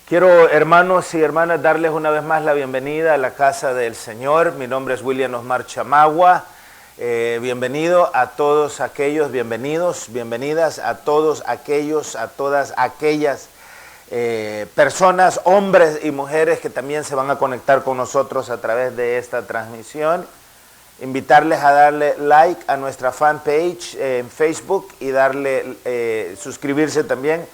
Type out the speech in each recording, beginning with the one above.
Quiero, hermanos y hermanas, darles una vez más la bienvenida a la casa del Señor. Mi nombre es William Osmar Chamagua. Bienvenido a todos aquellos, bienvenidas a todos aquellos, a todas aquellas personas, hombres y mujeres que también se van a conectar con nosotros a través de esta transmisión. Invitarles a darle like a nuestra fanpage en Facebook y suscribirse también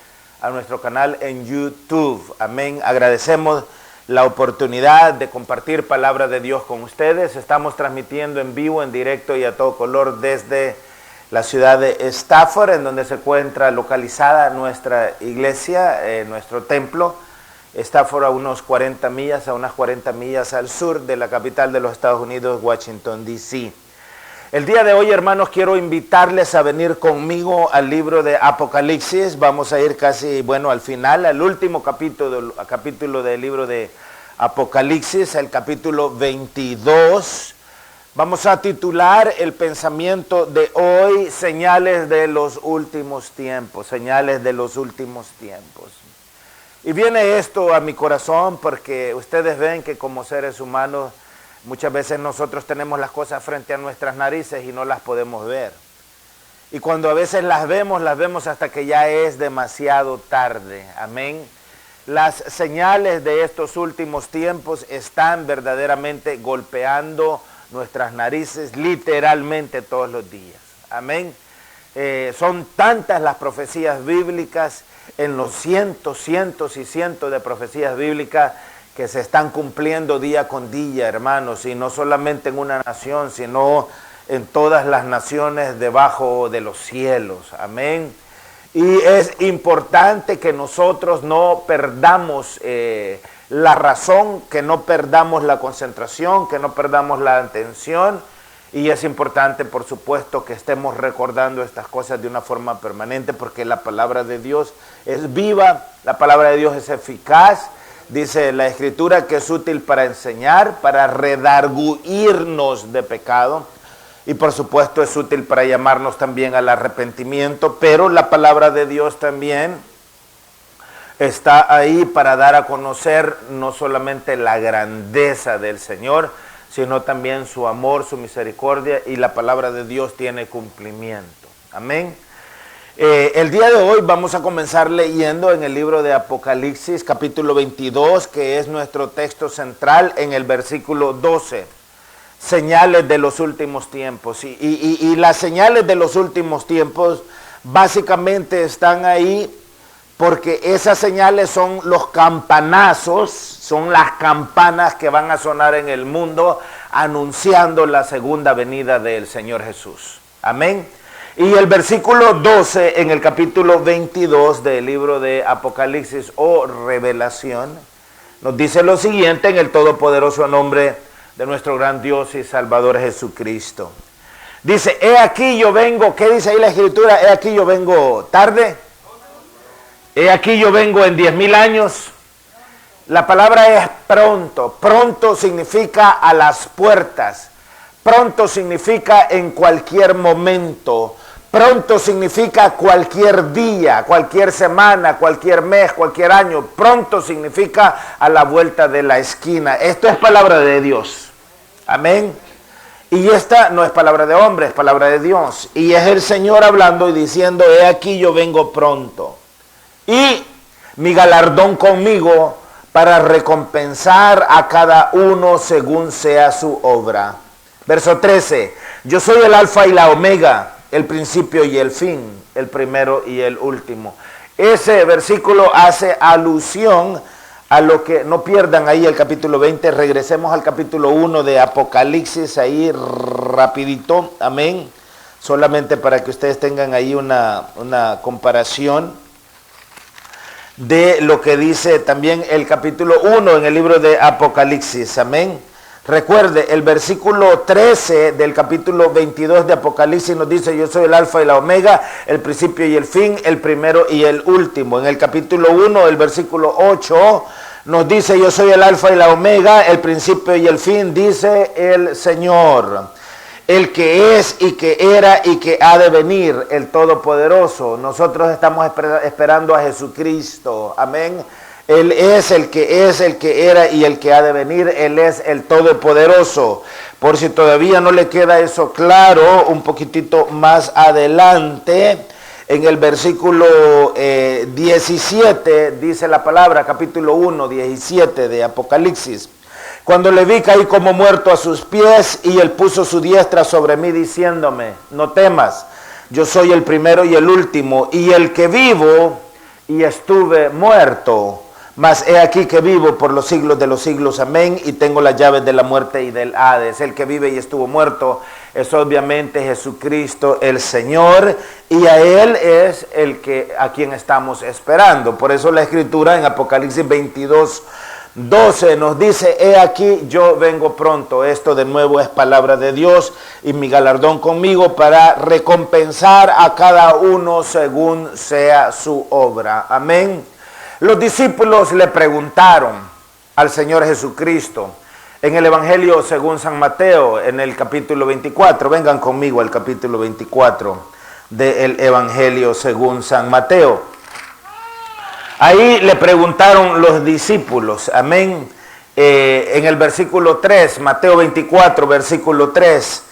a nuestro canal en YouTube. Amén. Agradecemos la oportunidad de compartir palabra de Dios con ustedes. Estamos transmitiendo en vivo, en directo y a todo color desde la ciudad de Stafford, en donde se encuentra localizada nuestra iglesia, nuestro templo. Stafford a unas 40 millas al sur de la capital de los Estados Unidos, Washington, D.C. El día de hoy, hermanos, quiero invitarles a venir conmigo al libro de Apocalipsis. Vamos a ir casi, al final, al último capítulo del libro de Apocalipsis, el capítulo 22. Vamos a titular el pensamiento de hoy, señales de los últimos tiempos, señales de los últimos tiempos. Y viene esto a mi corazón porque ustedes ven que como seres humanos, muchas veces nosotros tenemos las cosas frente a nuestras narices y no las podemos ver. Y cuando a veces las vemos hasta que ya es demasiado tarde. Amén. Las señales de estos últimos tiempos están verdaderamente golpeando nuestras narices literalmente todos los días. Amén. Son tantas las profecías bíblicas, en los cientos y cientos de profecías bíblicas que se están cumpliendo día con día, hermanos, y no solamente en una nación, sino en todas las naciones debajo de los cielos. Amén. Y es importante que nosotros no perdamos la razón, que no perdamos la concentración, que no perdamos la atención. Y es importante, por supuesto, que estemos recordando estas cosas de una forma permanente, porque la palabra de Dios es viva, la palabra de Dios es eficaz. Dice la Escritura que es útil para enseñar, para redarguirnos de pecado. Y por supuesto es útil para llamarnos también al arrepentimiento. Pero la palabra de Dios también está ahí para dar a conocer no solamente la grandeza del Señor, sino también su amor, su misericordia, y la palabra de Dios tiene cumplimiento. Amén. El día de hoy vamos a comenzar leyendo en el libro de Apocalipsis, capítulo 22, que es nuestro texto central, en el versículo 12. Señales de los últimos tiempos. Y las señales de los últimos tiempos básicamente están ahí porque esas señales son los campanazos, son las campanas que van a sonar en el mundo anunciando la segunda venida del Señor Jesús. Amén. Y el versículo 12 en el capítulo 22 del libro de Apocalipsis o Revelación nos dice lo siguiente en el todopoderoso nombre de nuestro gran Dios y Salvador Jesucristo. Dice, he aquí yo vengo, ¿qué dice ahí la Escritura? He aquí yo vengo tarde. He aquí yo vengo en 10,000 años. La palabra es pronto. Pronto significa a las puertas. Pronto significa en cualquier momento. Pronto significa cualquier día, cualquier semana, cualquier mes, cualquier año. Pronto significa a la vuelta de la esquina. Esto es palabra de Dios. Amén. Y esta no es palabra de hombre, es palabra de Dios. Y es el Señor hablando y diciendo, he aquí yo vengo pronto. Y mi galardón conmigo para recompensar a cada uno según sea su obra. Verso 13, yo soy el alfa y la omega, el principio y el fin, el primero y el último. Ese versículo hace alusión a lo que, no pierdan ahí el capítulo 20, regresemos al capítulo 1 de Apocalipsis, ahí rapidito, amén, solamente para que ustedes tengan ahí una comparación de lo que dice también el capítulo 1 en el libro de Apocalipsis, amén. Recuerde, el versículo 13 del capítulo 22 de Apocalipsis nos dice, yo soy el alfa y la omega, el principio y el fin, el primero y el último. En el capítulo 1, el versículo 8, nos dice, yo soy el alfa y la omega, el principio y el fin, dice el Señor. El que es y que era y que ha de venir, el Todopoderoso. Nosotros estamos esperando a Jesucristo, amén. Él es, el que era y el que ha de venir. Él es el Todopoderoso. Por si todavía no le queda eso claro, un poquitito más adelante, en el versículo 17, dice la palabra, capítulo 1, 17 de Apocalipsis. Cuando le vi, caí como muerto a sus pies, y él puso su diestra sobre mí, diciéndome: no temas, yo soy el primero y el último, y el que vivo y estuve muerto. Mas he aquí que vivo por los siglos de los siglos, amén, y tengo las llaves de la muerte y del Hades. El que vive y estuvo muerto es obviamente Jesucristo el Señor, y a Él es a quien estamos esperando. Por eso la Escritura en Apocalipsis 22:12 nos dice: he aquí yo vengo pronto. Esto de nuevo es palabra de Dios, y mi galardón conmigo para recompensar a cada uno según sea su obra. Amén. Los discípulos le preguntaron al Señor Jesucristo en el Evangelio según San Mateo, en el capítulo 24. Vengan conmigo al capítulo 24 del Evangelio según San Mateo. Ahí le preguntaron los discípulos, amén, en el versículo 3, Mateo 24, versículo 3.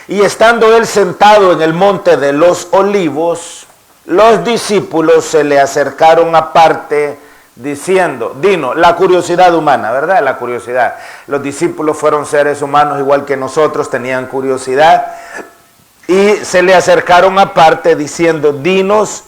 Y estando él sentado en el monte de los olivos, los discípulos se le acercaron aparte diciendo, la curiosidad humana, ¿verdad? La curiosidad. Los discípulos fueron seres humanos igual que nosotros, tenían curiosidad, y se le acercaron aparte diciendo: dinos,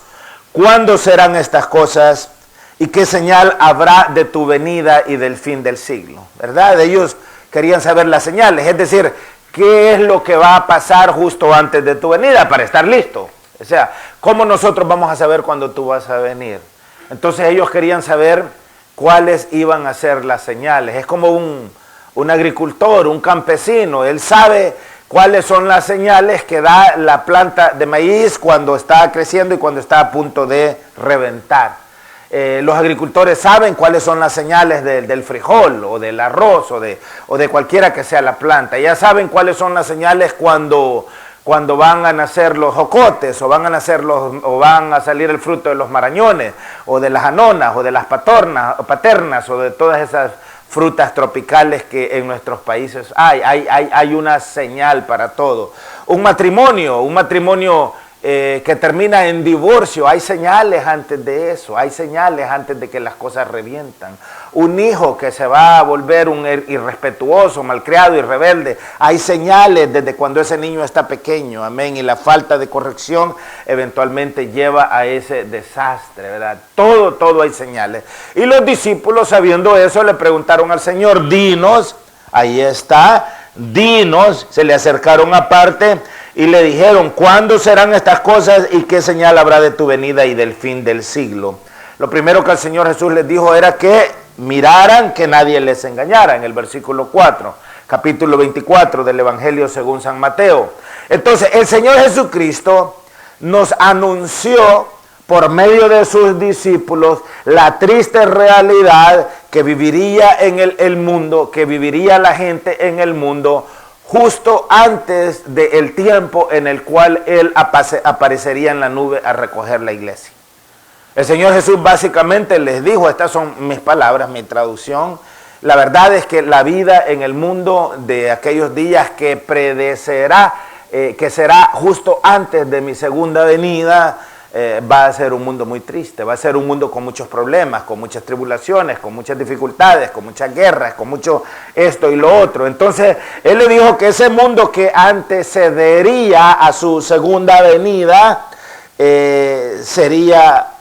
¿cuándo serán estas cosas? ¿Y qué señal habrá de tu venida y del fin del siglo? ¿Verdad? Ellos querían saber las señales, es decir, ¿qué es lo que va a pasar justo antes de tu venida para estar listo? O sea, ¿cómo nosotros vamos a saber cuándo tú vas a venir? Entonces ellos querían saber cuáles iban a ser las señales. Es como un agricultor, un campesino. Él sabe cuáles son las señales que da la planta de maíz cuando está creciendo y cuando está a punto de reventar. Los agricultores saben cuáles son las señales del frijol o del arroz o de cualquiera que sea la planta. Ya saben cuáles son las señales cuando van a nacer los jocotes o van a salir el fruto de los marañones o de las anonas o de las paternas o de todas esas frutas tropicales que en nuestros países hay una señal para todo. Un matrimonio que termina en divorcio, hay señales antes de eso, hay señales antes de que las cosas revientan. Un hijo que se va a volver un irrespetuoso, malcriado y rebelde, hay señales desde cuando ese niño está pequeño, amén, y la falta de corrección eventualmente lleva a ese desastre, ¿verdad? Todo hay señales. Y los discípulos, sabiendo eso, le preguntaron al Señor: dinos, ahí está, dinos. Se le acercaron aparte y le dijeron: ¿cuándo serán estas cosas y qué señal habrá de tu venida y del fin del siglo? Lo primero que el Señor Jesús les dijo era que miraran que nadie les engañara, en el versículo 4, capítulo 24 del Evangelio según San Mateo. Entonces el Señor Jesucristo nos anunció por medio de sus discípulos la triste realidad que viviría en el mundo, que viviría la gente en el mundo justo antes del tiempo en el cual Él aparecería en la nube a recoger la iglesia. El Señor Jesús básicamente les dijo, estas son mis palabras, mi traducción: la verdad es que la vida en el mundo de aquellos días que precederá, que será justo antes de mi segunda venida, va a ser un mundo muy triste, va a ser un mundo con muchos problemas, con muchas tribulaciones, con muchas dificultades, con muchas guerras, con mucho esto y lo otro. Entonces Él le dijo que ese mundo que antecedería a su segunda venida sería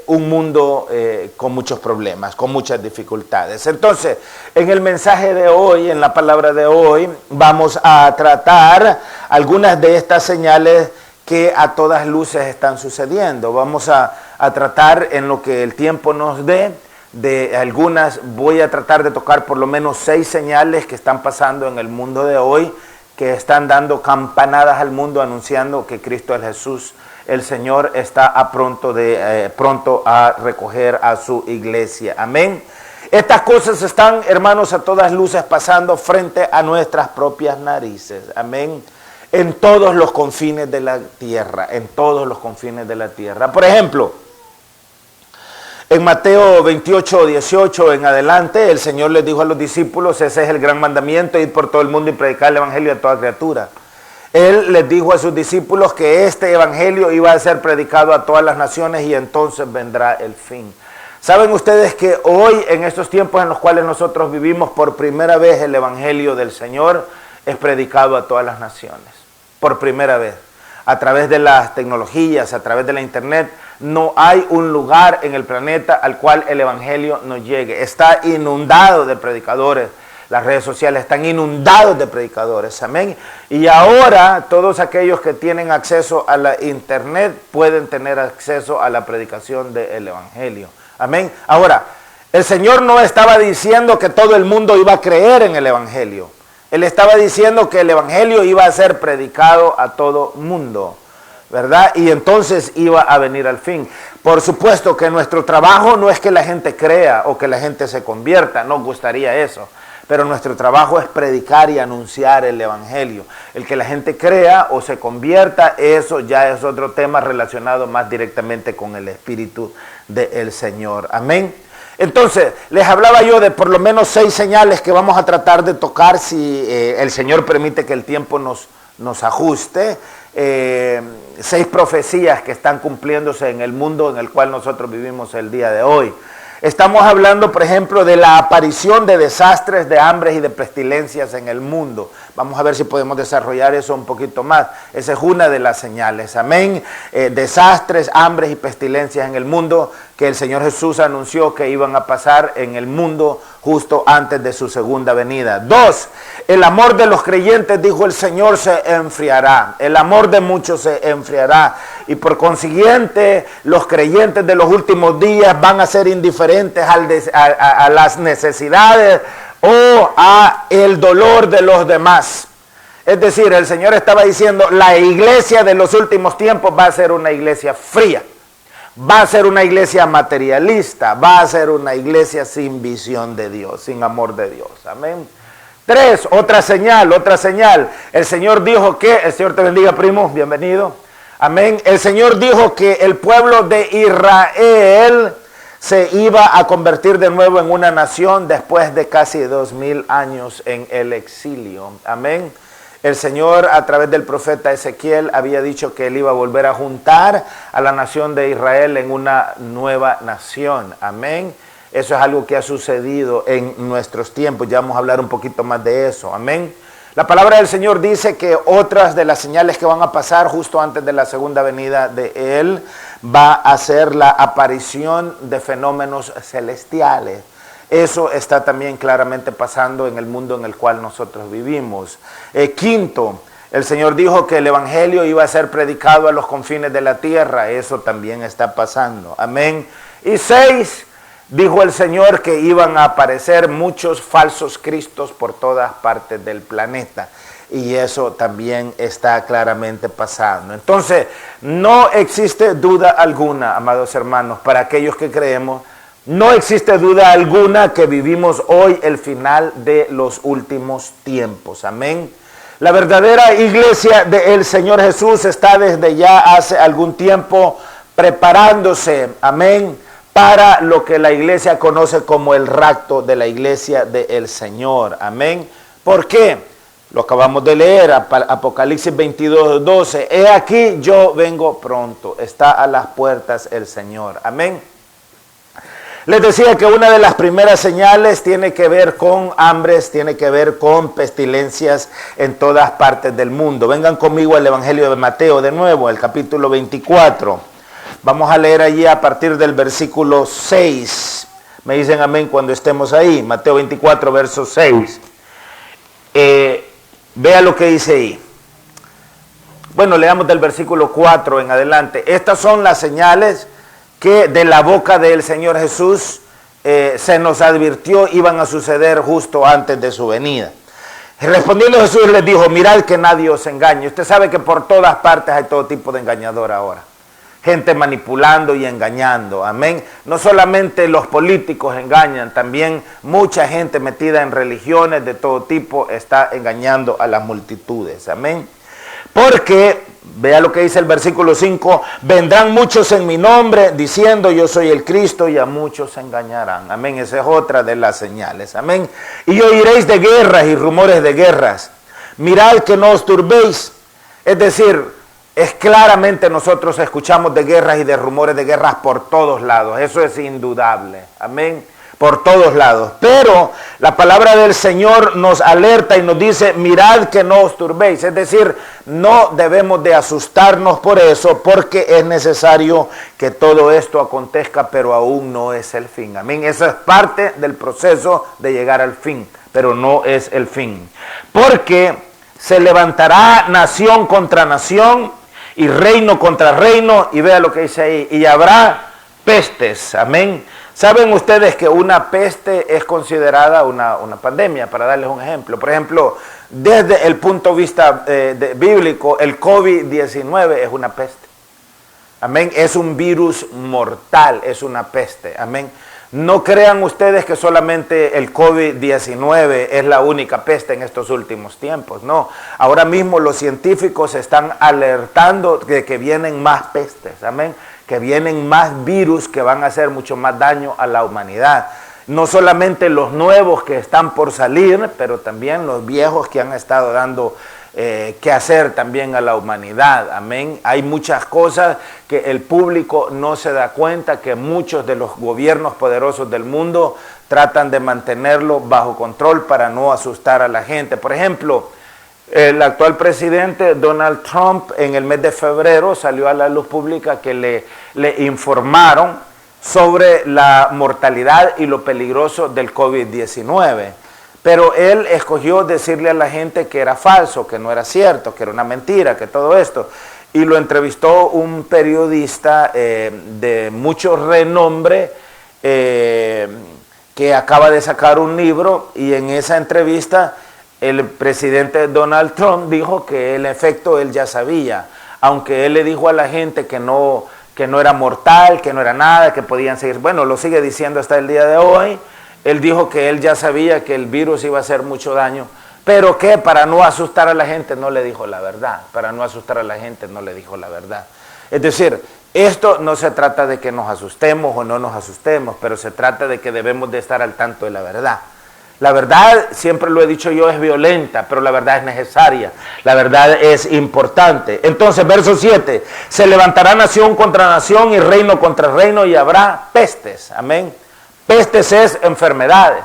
un mundo con muchos problemas, con muchas dificultades. Entonces, en el mensaje de hoy, en la palabra de hoy, vamos a tratar algunas de estas señales que a todas luces están sucediendo. Vamos a tratar, en lo que el tiempo nos dé, de algunas. Voy a tratar de tocar por lo menos 6 señales que están pasando en el mundo de hoy, que están dando campanadas al mundo anunciando que Cristo es Jesús, el Señor, está pronto a recoger a su iglesia. Amén. Estas cosas están, hermanos, a todas luces pasando frente a nuestras propias narices. Amén. En todos los confines de la tierra, en todos los confines de la tierra. Por ejemplo, En Mateo 28, 18 en adelante, el Señor les dijo a los discípulos, ese es el gran mandamiento, ir por todo el mundo y predicar el evangelio a toda criatura. Él les dijo a sus discípulos que este evangelio iba a ser predicado a todas las naciones y entonces vendrá el fin. ¿Saben ustedes que hoy, en estos tiempos en los cuales nosotros vivimos, por primera vez el evangelio del Señor es predicado a todas las naciones? Por primera vez. A través de las tecnologías, a través de la internet, no hay un lugar en el planeta al cual el evangelio no llegue. Está inundado de predicadores. Las redes sociales están inundados de predicadores, amén. Y ahora todos aquellos que tienen acceso a la internet pueden tener acceso a la predicación del evangelio, amén. Ahora, el Señor no estaba diciendo que todo el mundo iba a creer en el evangelio. Él estaba diciendo que el evangelio iba a ser predicado a todo mundo, ¿verdad? Y entonces iba a venir al fin. Por supuesto que nuestro trabajo no es que la gente crea o que la gente se convierta, nos gustaría eso. Pero nuestro trabajo es predicar y anunciar el evangelio. El que la gente crea o se convierta, eso ya es otro tema relacionado más directamente con el Espíritu del Señor. Amén. Entonces, les hablaba yo de por lo menos 6 señales que vamos a tratar de tocar si el Señor permite que el tiempo nos ajuste. 6 profecías que están cumpliéndose en el mundo en el cual nosotros vivimos el día de hoy. Estamos hablando, por ejemplo, de la aparición de desastres, de hambres y de pestilencias en el mundo. Vamos a ver si podemos desarrollar eso un poquito más. Esa es una de las señales. Amén. Desastres, hambres y pestilencias en el mundo que el Señor Jesús anunció que iban a pasar en el mundo justo antes de su segunda venida. 2, el amor de los creyentes, dijo el Señor, se enfriará. El amor de muchos se enfriará. Y por consiguiente, los creyentes de los últimos días van a ser indiferentes a las necesidades o a el dolor de los demás. Es decir, el Señor estaba diciendo, la iglesia de los últimos tiempos va a ser una iglesia fría. Va a ser una iglesia materialista, va a ser una iglesia sin visión de Dios, sin amor de Dios. Amén. 3, otra señal. El Señor dijo que, el Señor te bendiga, primo, bienvenido. Amén. El Señor dijo que el pueblo de Israel se iba a convertir de nuevo en una nación después de casi 2000 años en el exilio. Amén. El Señor, a través del profeta Ezequiel, había dicho que Él iba a volver a juntar a la nación de Israel en una nueva nación. Amén. Eso es algo que ha sucedido en nuestros tiempos. Ya vamos a hablar un poquito más de eso. Amén. La palabra del Señor dice que otras de las señales que van a pasar justo antes de la segunda venida de Él va a ser la aparición de fenómenos celestiales. Eso está también claramente pasando en el mundo en el cual nosotros vivimos. 5, el Señor dijo que el evangelio iba a ser predicado a los confines de la tierra. Eso también está pasando. Amén. Y 6, dijo el Señor que iban a aparecer muchos falsos cristos por todas partes del planeta. Y eso también está claramente pasando. Entonces, no existe duda alguna, amados hermanos, para aquellos que creemos, no existe duda alguna que vivimos hoy el final de los últimos tiempos. Amén. La verdadera iglesia del Señor Jesús está desde ya hace algún tiempo preparándose, amén, para lo que la iglesia conoce como el rapto de la iglesia del Señor. Amén. ¿Por qué? Lo acabamos de leer, Apocalipsis 22:12. He aquí, yo vengo pronto. Está a las puertas el Señor. Amén. Les decía que una de las primeras señales tiene que ver con hambres, tiene que ver con pestilencias en todas partes del mundo. Vengan conmigo al Evangelio de Mateo de nuevo, el capítulo 24. Vamos a leer allí a partir del versículo 6. Me dicen amén cuando estemos ahí. Mateo 24, verso 6. Vea lo que dice ahí. Bueno, leamos del versículo 4 en adelante. Estas son las señales que de la boca del Señor Jesús se nos advirtió iban a suceder justo antes de su venida. Y respondiendo Jesús les dijo, mirad que nadie os engañe. Usted sabe que por todas partes hay todo tipo de engañador ahora. Gente manipulando y engañando, amén. No solamente los políticos engañan, también mucha gente metida en religiones de todo tipo está engañando a las multitudes, amén. Porque, vea lo que dice el versículo 5, vendrán muchos en mi nombre diciendo yo soy el Cristo y a muchos se engañarán. Amén, esa es otra de las señales. Amén. Y oiréis de guerras y rumores de guerras. Mirad que no os turbéis. Es decir, es claramente nosotros escuchamos de guerras y de rumores de guerras por todos lados. Eso es indudable. Amén. Por todos lados. Pero la palabra del Señor nos alerta y nos dice, mirad que no os turbéis. Es decir, no debemos de asustarnos por eso, porque es necesario que todo esto acontezca, pero aún no es el fin. Amén. Eso es parte del proceso de llegar al fin, pero no es el fin. Porque se levantará nación contra nación y reino contra reino, y vea lo que dice ahí, y habrá pestes. Amén. ¿Saben ustedes que una peste es considerada una pandemia? Para darles un ejemplo. Por ejemplo, desde el punto de vista bíblico, el COVID-19 es una peste. Amén. Es un virus mortal, es una peste. Amén. No crean ustedes que solamente el COVID-19 es la única peste en estos últimos tiempos. No. Ahora mismo los científicos están alertando de que vienen más pestes. Amén. Que vienen más virus que van a hacer mucho más daño a la humanidad. No solamente los nuevos que están por salir, pero también los viejos que han estado dando que hacer también a la humanidad. Amén. Hay muchas cosas que el público no se da cuenta, que muchos de los gobiernos poderosos del mundo tratan de mantenerlo bajo control para no asustar a la gente. Por ejemplo, el actual presidente Donald Trump en el mes de febrero salió a la luz pública que le informaron sobre la mortalidad y lo peligroso del COVID-19. Pero él escogió decirle a la gente que era falso, que no era cierto, que era una mentira, que todo esto. Y lo entrevistó un periodista de mucho renombre que acaba de sacar un libro, y en esa entrevista el presidente Donald Trump dijo que en efecto él ya sabía, aunque él le dijo a la gente que no era mortal, que no era nada, que podían seguir, bueno, lo sigue diciendo hasta el día de hoy. Él dijo que él ya sabía que el virus iba a hacer mucho daño, pero que para no asustar a la gente no le dijo la verdad, para no asustar a la gente no le dijo la verdad. Es decir, esto no se trata de que nos asustemos o no nos asustemos, pero se trata de que debemos de estar al tanto de la verdad. La verdad, siempre lo he dicho yo, es violenta, pero la verdad es necesaria. La verdad es importante. Entonces, verso 7, se levantará nación contra nación y reino contra reino y habrá pestes. Amén. Pestes es enfermedades.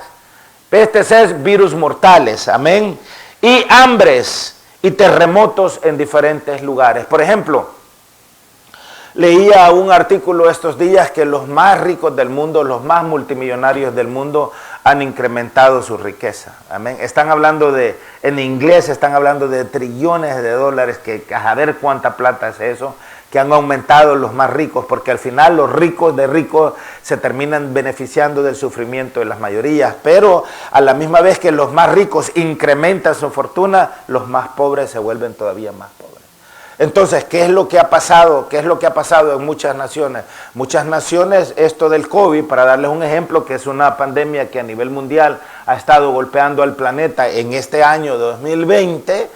Pestes es virus mortales. Amén. Y hambres y terremotos en diferentes lugares. Por ejemplo, leía un artículo estos días que los más ricos del mundo, los más multimillonarios del mundo han incrementado su riqueza. Amén. Están hablando en inglés están hablando de trillones de dólares, que a ver cuánta plata es eso, que han aumentado los más ricos, porque al final los ricos de ricos se terminan beneficiando del sufrimiento de las mayorías, pero a la misma vez que los más ricos incrementan su fortuna, los más pobres se vuelven todavía más pobres. Entonces, ¿qué es lo que ha pasado? ¿Qué es lo que ha pasado en muchas naciones? Muchas naciones, esto del COVID, para darles un ejemplo, que es una pandemia que a nivel mundial ha estado golpeando al planeta en este año 2020,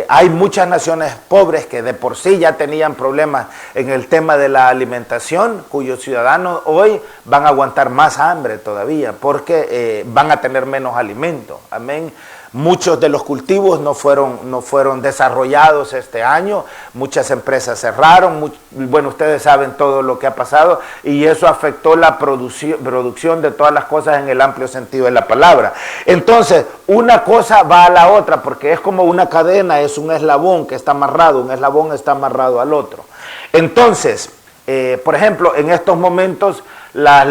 hay muchas naciones pobres que de por sí ya tenían problemas en el tema de la alimentación, cuyos ciudadanos hoy van a aguantar más hambre todavía, porque van a tener menos alimento. Amén. Muchos de los cultivos no fueron desarrollados este año, muchas empresas cerraron, bueno, ustedes saben todo lo que ha pasado, y eso afectó la producción de todas las cosas en el amplio sentido de la palabra. Entonces, una cosa va a la otra, porque es como una cadena, es un eslabón que está amarrado, un eslabón está amarrado al otro. Entonces, por ejemplo, en estos momentos las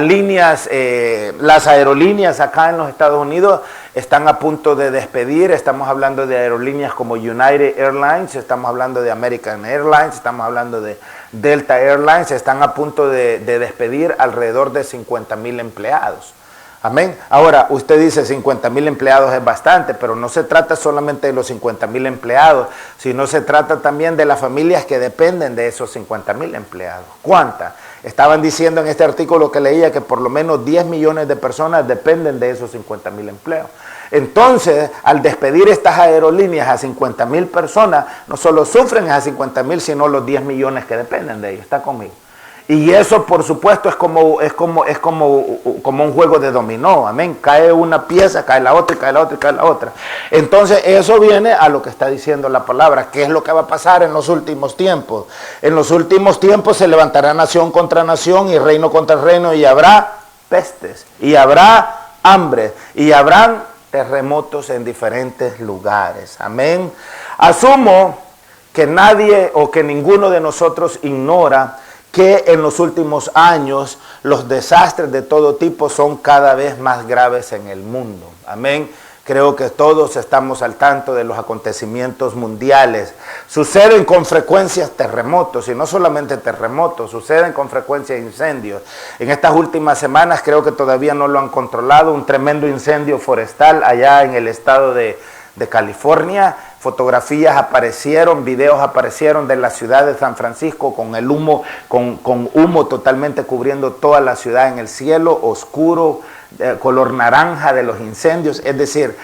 aerolíneas acá en los Estados Unidos están a punto de despedir. Estamos hablando de aerolíneas como United Airlines, estamos hablando de American Airlines, estamos hablando de Delta Airlines, están a punto de despedir alrededor de 50,000 empleados. Amén. Ahora, usted dice 50,000 empleados es bastante, pero no se trata solamente de los 50,000 empleados, sino se trata también de las familias que dependen de esos 50,000 empleados. ¿Cuántas? Estaban diciendo en este artículo que leía que por lo menos 10 millones de personas dependen de esos 50,000 empleos. Entonces, al despedir estas aerolíneas a 50,000 personas, no solo sufren a 50,000, sino los 10 millones que dependen de ellos. ¿Está conmigo? Y eso, por supuesto, es como un juego de dominó, amén. Cae una pieza, cae la otra, y cae la otra, y cae la otra. Entonces, eso viene a lo que está diciendo la palabra. ¿Qué es lo que va a pasar en los últimos tiempos? En los últimos tiempos se levantará nación contra nación y reino contra reino, y habrá pestes, y habrá hambre, y habrán terremotos en diferentes lugares. Amén. Asumo que nadie o que ninguno de nosotros ignora que en los últimos años los desastres de todo tipo son cada vez más graves en el mundo. Amén. Creo que todos estamos al tanto de los acontecimientos mundiales. Suceden con frecuencia terremotos, y no solamente terremotos, suceden con frecuencia incendios. En estas últimas semanas creo que todavía no lo han controlado, un tremendo incendio forestal allá en el estado de California. Fotografías aparecieron, videos aparecieron de la ciudad de San Francisco con el humo, con humo totalmente cubriendo toda la ciudad en el cielo, oscuro, color naranja de los incendios. Es decir,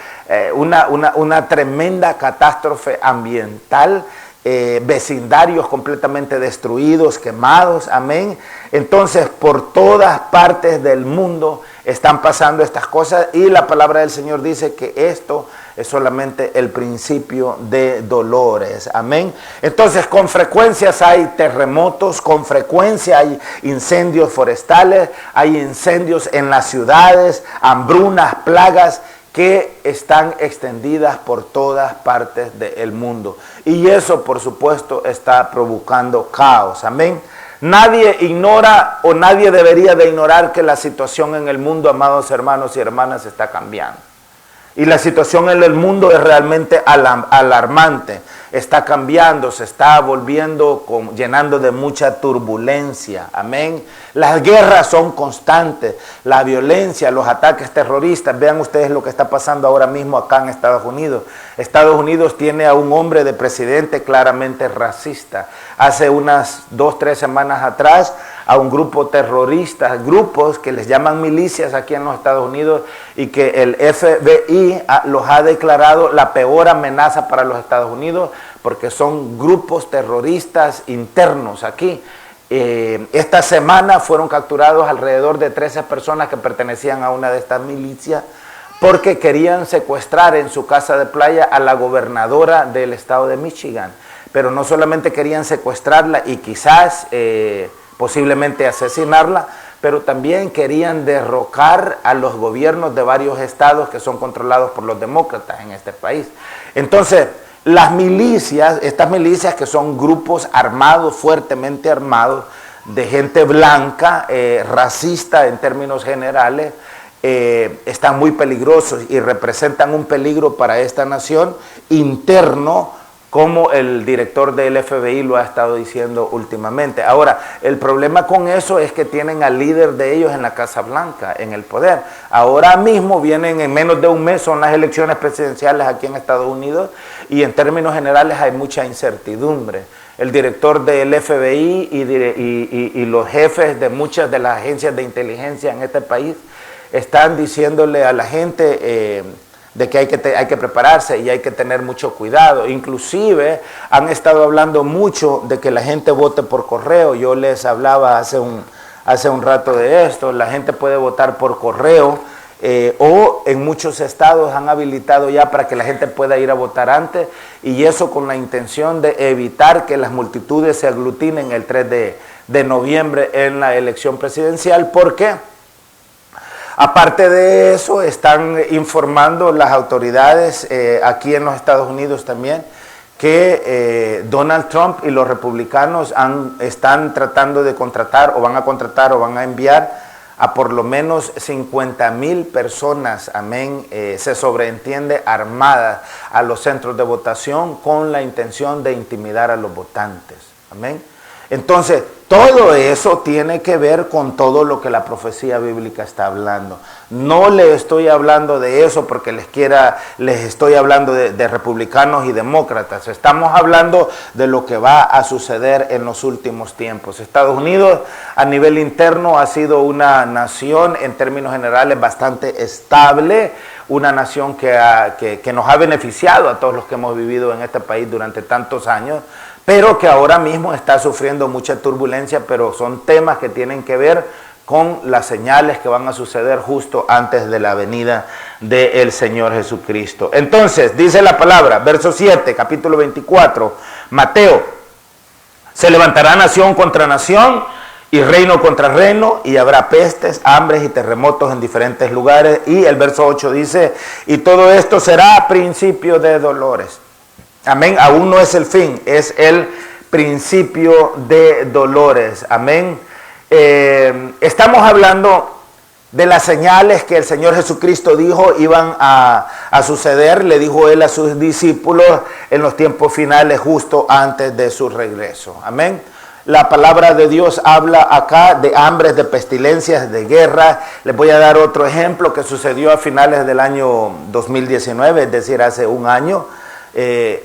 una tremenda catástrofe ambiental, vecindarios completamente destruidos, quemados, amén. Entonces, por todas partes del mundo están pasando estas cosas, y la palabra del Señor dice que esto es solamente el principio de dolores, amén. Entonces, con frecuencias hay terremotos, con frecuencia hay incendios forestales, hay incendios en las ciudades, hambrunas, plagas que están extendidas por todas partes del mundo. Y eso, por supuesto, está provocando caos, amén. Nadie ignora, o nadie debería de ignorar, que la situación en el mundo, amados hermanos y hermanas, está cambiando. Y la situación en el mundo es realmente alarmante. Está cambiando, se está volviendo, llenando de mucha turbulencia. Amén. Las guerras son constantes, la violencia, los ataques terroristas. Vean ustedes lo que está pasando ahora mismo acá en Estados Unidos. Estados Unidos tiene a un hombre de presidente claramente racista. Hace unas 2 o 3 semanas atrás, a un grupo terrorista, grupos que les llaman milicias aquí en los Estados Unidos, y que el FBI los ha declarado la peor amenaza para los Estados Unidos, porque son grupos terroristas internos aquí. Esta semana fueron capturados alrededor de 13 personas que pertenecían a una de estas milicias, porque querían secuestrar en su casa de playa a la gobernadora del estado de Michigan. Pero no solamente querían secuestrarla y quizás posiblemente asesinarla, pero también querían derrocar a los gobiernos de varios estados que son controlados por los demócratas en este país. Entonces, las milicias, estas milicias, que son grupos armados, fuertemente armados, de gente blanca, racista en términos generales, están muy peligrosos y representan un peligro para esta nación interno, como el director del FBI lo ha estado diciendo últimamente. Ahora, el problema con eso es que tienen al líder de ellos en la Casa Blanca, en el poder. Ahora mismo vienen, en menos de un mes, son las elecciones presidenciales aquí en Estados Unidos, y en términos generales hay mucha incertidumbre. El director del FBI y los jefes de muchas de las agencias de inteligencia en este país están diciéndole a la gente de que hay que prepararse y hay que tener mucho cuidado. Inclusive han estado hablando mucho de que la gente vote por correo. Yo les hablaba hace un rato de esto. La gente puede votar por correo, o en muchos estados han habilitado ya para que la gente pueda ir a votar antes, y eso con la intención de evitar que las multitudes se aglutinen el 3 de noviembre en la elección presidencial. ¿Por qué? Aparte de eso, están informando las autoridades aquí en los Estados Unidos también que Donald Trump y los republicanos están tratando de contratar o van a enviar a por lo menos 50,000 personas, amén, se sobreentiende armadas, a los centros de votación con la intención de intimidar a los votantes, amén. Entonces, todo eso tiene que ver con todo lo que la profecía bíblica está hablando. No le estoy hablando de eso porque les estoy hablando de republicanos y demócratas. Estamos hablando de lo que va a suceder en los últimos tiempos. Estados Unidos a nivel interno ha sido una nación en términos generales bastante estable, una nación que nos ha beneficiado a todos los que hemos vivido en este país durante tantos años, pero que ahora mismo está sufriendo mucha turbulencia, pero son temas que tienen que ver con las señales que van a suceder justo antes de la venida del Señor Jesucristo. Entonces, dice la palabra, verso 7, capítulo 24, Mateo, se levantará nación contra nación y reino contra reino, y habrá pestes, hambres y terremotos en diferentes lugares. Y el verso 8 dice, y todo esto será principio de dolores. Amén, aún no es el fin, es el principio de dolores. Amén. Estamos hablando de las señales que el Señor Jesucristo dijo iban a suceder, le dijo él a sus discípulos en los tiempos finales justo antes de su regreso. Amén. La palabra de Dios habla acá de hambres, de pestilencias, de guerra. Les voy a dar otro ejemplo que sucedió a finales del año 2019, es decir, hace un año.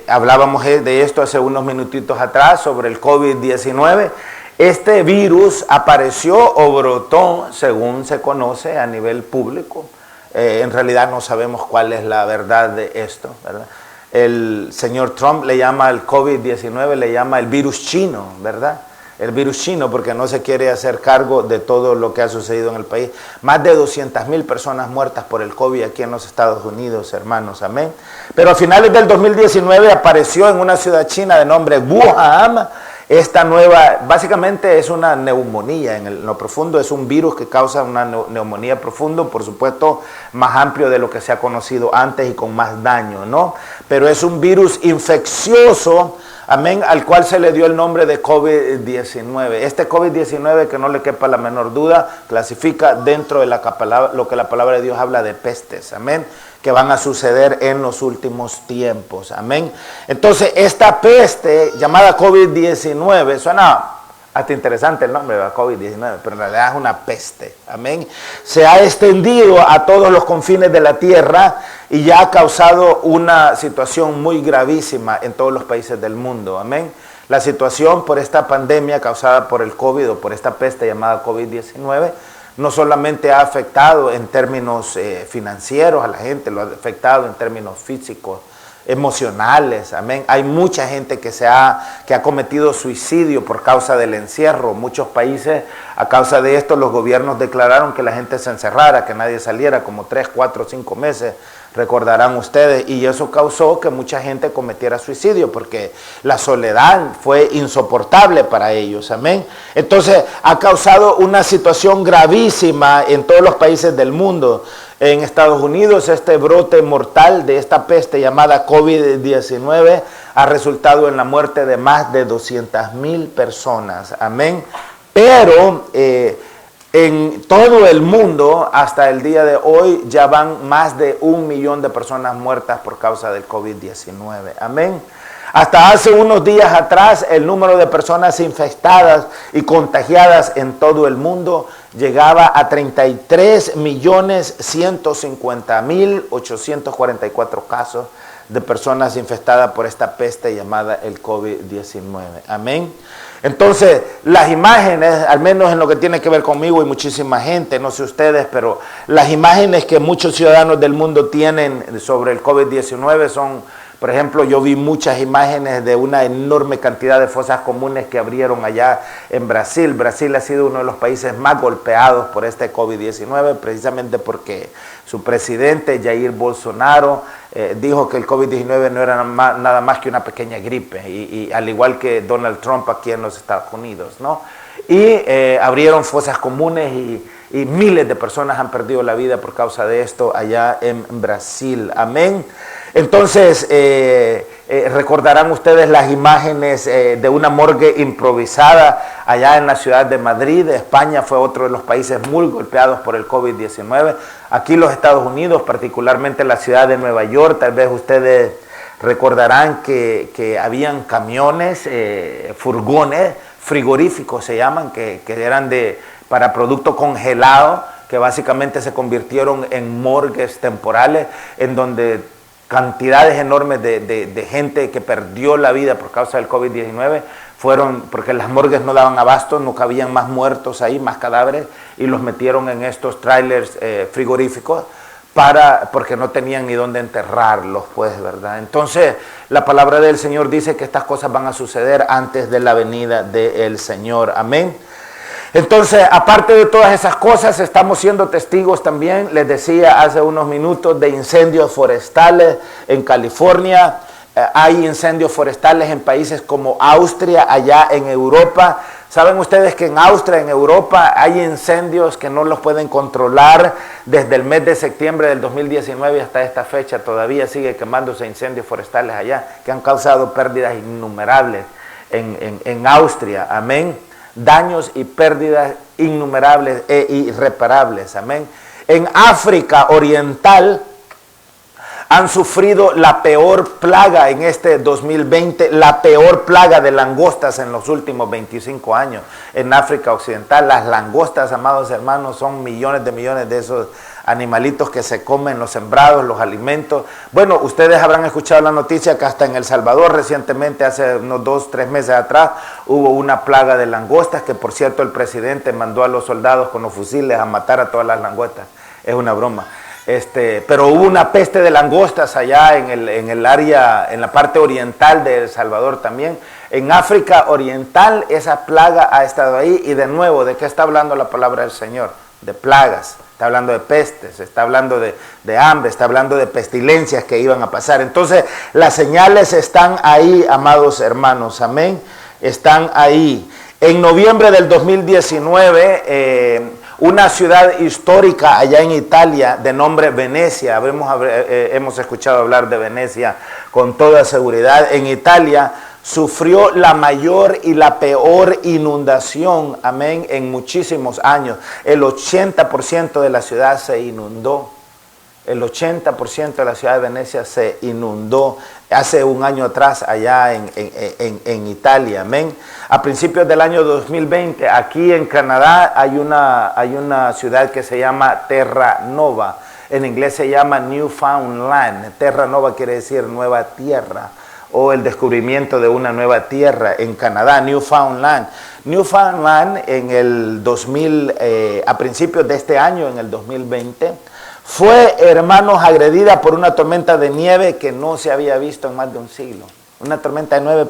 Hablábamos de esto hace unos minutitos atrás sobre el COVID-19. Este virus apareció o brotó, según se conoce a nivel público. En realidad no sabemos cuál es la verdad de esto, ¿verdad? El señor Trump le llama al COVID-19, le llama el virus chino, ¿verdad? El virus chino, porque no se quiere hacer cargo de todo lo que ha sucedido en el país. Más de 200,000 personas muertas por el COVID aquí en los Estados Unidos, hermanos, amén. Pero a finales del 2019 apareció en una ciudad china de nombre Wuhan. Esta nueva, básicamente es una neumonía, en lo profundo es un virus que causa una neumonía profundo, por supuesto más amplio de lo que se ha conocido antes y con más daño, ¿no? Pero es un virus infeccioso, amén, al cual se le dio el nombre de COVID-19. Este COVID-19, que no le quepa la menor duda, clasifica dentro de lo que la palabra de Dios habla de pestes, amén, que van a suceder en los últimos tiempos, amén. Entonces, esta peste llamada COVID-19, suena hasta interesante el nombre, COVID-19, pero en realidad es una peste, amén. Se ha extendido a todos los confines de la tierra y ya ha causado una situación muy gravísima en todos los países del mundo, amén. La situación por esta pandemia causada por el COVID o por esta peste llamada COVID-19 no solamente ha afectado en términos financieros a la gente, lo ha afectado en términos físicos, emocionales, amén. Hay mucha gente que ha cometido suicidio por causa del encierro. Muchos países, a causa de esto, los gobiernos declararon que la gente se encerrara, que nadie saliera, como 3, 4, 5 meses, recordarán ustedes, y eso causó que mucha gente cometiera suicidio, porque la soledad fue insoportable para ellos, amén. Entonces, ha causado una situación gravísima en todos los países del mundo. En Estados Unidos, este brote mortal de esta peste llamada COVID-19 ha resultado en la muerte de más de 200,000 personas, amén. Pero en todo el mundo, hasta el día de hoy, ya van más de 1 millón de personas muertas por causa del COVID-19, amén. Hasta hace unos días atrás, el número de personas infectadas y contagiadas en todo el mundo llegaba a 33.150.844 casos de personas infectadas por esta peste llamada el COVID-19. Amén. Entonces, las imágenes, al menos en lo que tiene que ver conmigo y muchísima gente, no sé ustedes, pero las imágenes que muchos ciudadanos del mundo tienen sobre el COVID-19 son, por ejemplo, yo vi muchas imágenes de una enorme cantidad de fosas comunes que abrieron allá en Brasil. Brasil ha sido uno de los países más golpeados por este COVID-19, precisamente porque su presidente, Jair Bolsonaro, dijo que el COVID-19 no era nada más que una pequeña gripe, y al igual que Donald Trump aquí en los Estados Unidos, ¿no? Y abrieron fosas comunes y miles de personas han perdido la vida por causa de esto allá en Brasil. Amén. Entonces, recordarán ustedes las imágenes de una morgue improvisada allá en la ciudad de Madrid. España fue otro de los países muy golpeados por el COVID-19. Aquí los Estados Unidos, particularmente la ciudad de Nueva York, tal vez ustedes recordarán que habían camiones, furgones frigoríficos, se llaman, que eran para producto congelado, que básicamente se convirtieron en morgues temporales, en donde cantidades enormes de gente que perdió la vida por causa del COVID-19 fueron, porque las morgues no daban abasto, no cabían más muertos ahí, más cadáveres, y los metieron en estos trailers frigoríficos, porque no tenían ni dónde enterrarlos, pues, ¿verdad? Entonces, la palabra del Señor dice que estas cosas van a suceder antes de la venida del Señor. Amén. Entonces, aparte de todas esas cosas, estamos siendo testigos también, les decía hace unos minutos, de incendios forestales en California. Hay incendios forestales en países como Austria, allá en Europa. ¿Saben ustedes que en Austria, en Europa, hay incendios que no los pueden controlar? Desde el mes de septiembre del 2019 hasta esta fecha todavía sigue quemándose incendios forestales allá, que han causado pérdidas innumerables en Austria. Amén. Daños y pérdidas innumerables e irreparables. Amén. En África Oriental han sufrido la peor plaga en este 2020, la peor plaga de langostas en los últimos 25 años. En África Occidental, las langostas, amados hermanos, son millones de esos animalitos que se comen, los sembrados, los alimentos. Bueno, ustedes habrán escuchado la noticia que hasta en El Salvador recientemente, hace unos 2-3 meses atrás, hubo una plaga de langostas, que por cierto el presidente mandó a los soldados con los fusiles a matar a todas las langostas. Es una broma. Pero hubo una peste de langostas allá en el área, en la parte oriental de El Salvador también. En África Oriental esa plaga ha estado ahí, y de nuevo, ¿de qué está hablando la palabra del Señor? De plagas, está hablando de pestes, está hablando de hambre, está hablando de pestilencias que iban a pasar. Entonces las señales están ahí, amados hermanos, amén, están ahí. En noviembre del 2019, una ciudad histórica allá en Italia de nombre Venecia, hemos escuchado hablar de Venecia con toda seguridad, en Italia sufrió la mayor y la peor inundación, amén, en muchísimos años. El 80% de la ciudad se inundó. El 80% de la ciudad de Venecia se inundó hace un año atrás allá en Italia, amén. A principios del año 2020, aquí en Canadá hay una ciudad que se llama Terra Nova. En inglés se llama Newfoundland. Terra Nova quiere decir nueva tierra, o el descubrimiento de una nueva tierra en Canadá, Newfoundland. Newfoundland a principios de este año, en el 2020, fue, hermanos, agredida por una tormenta de nieve que no se había visto en más de un siglo. Una tormenta de nieve,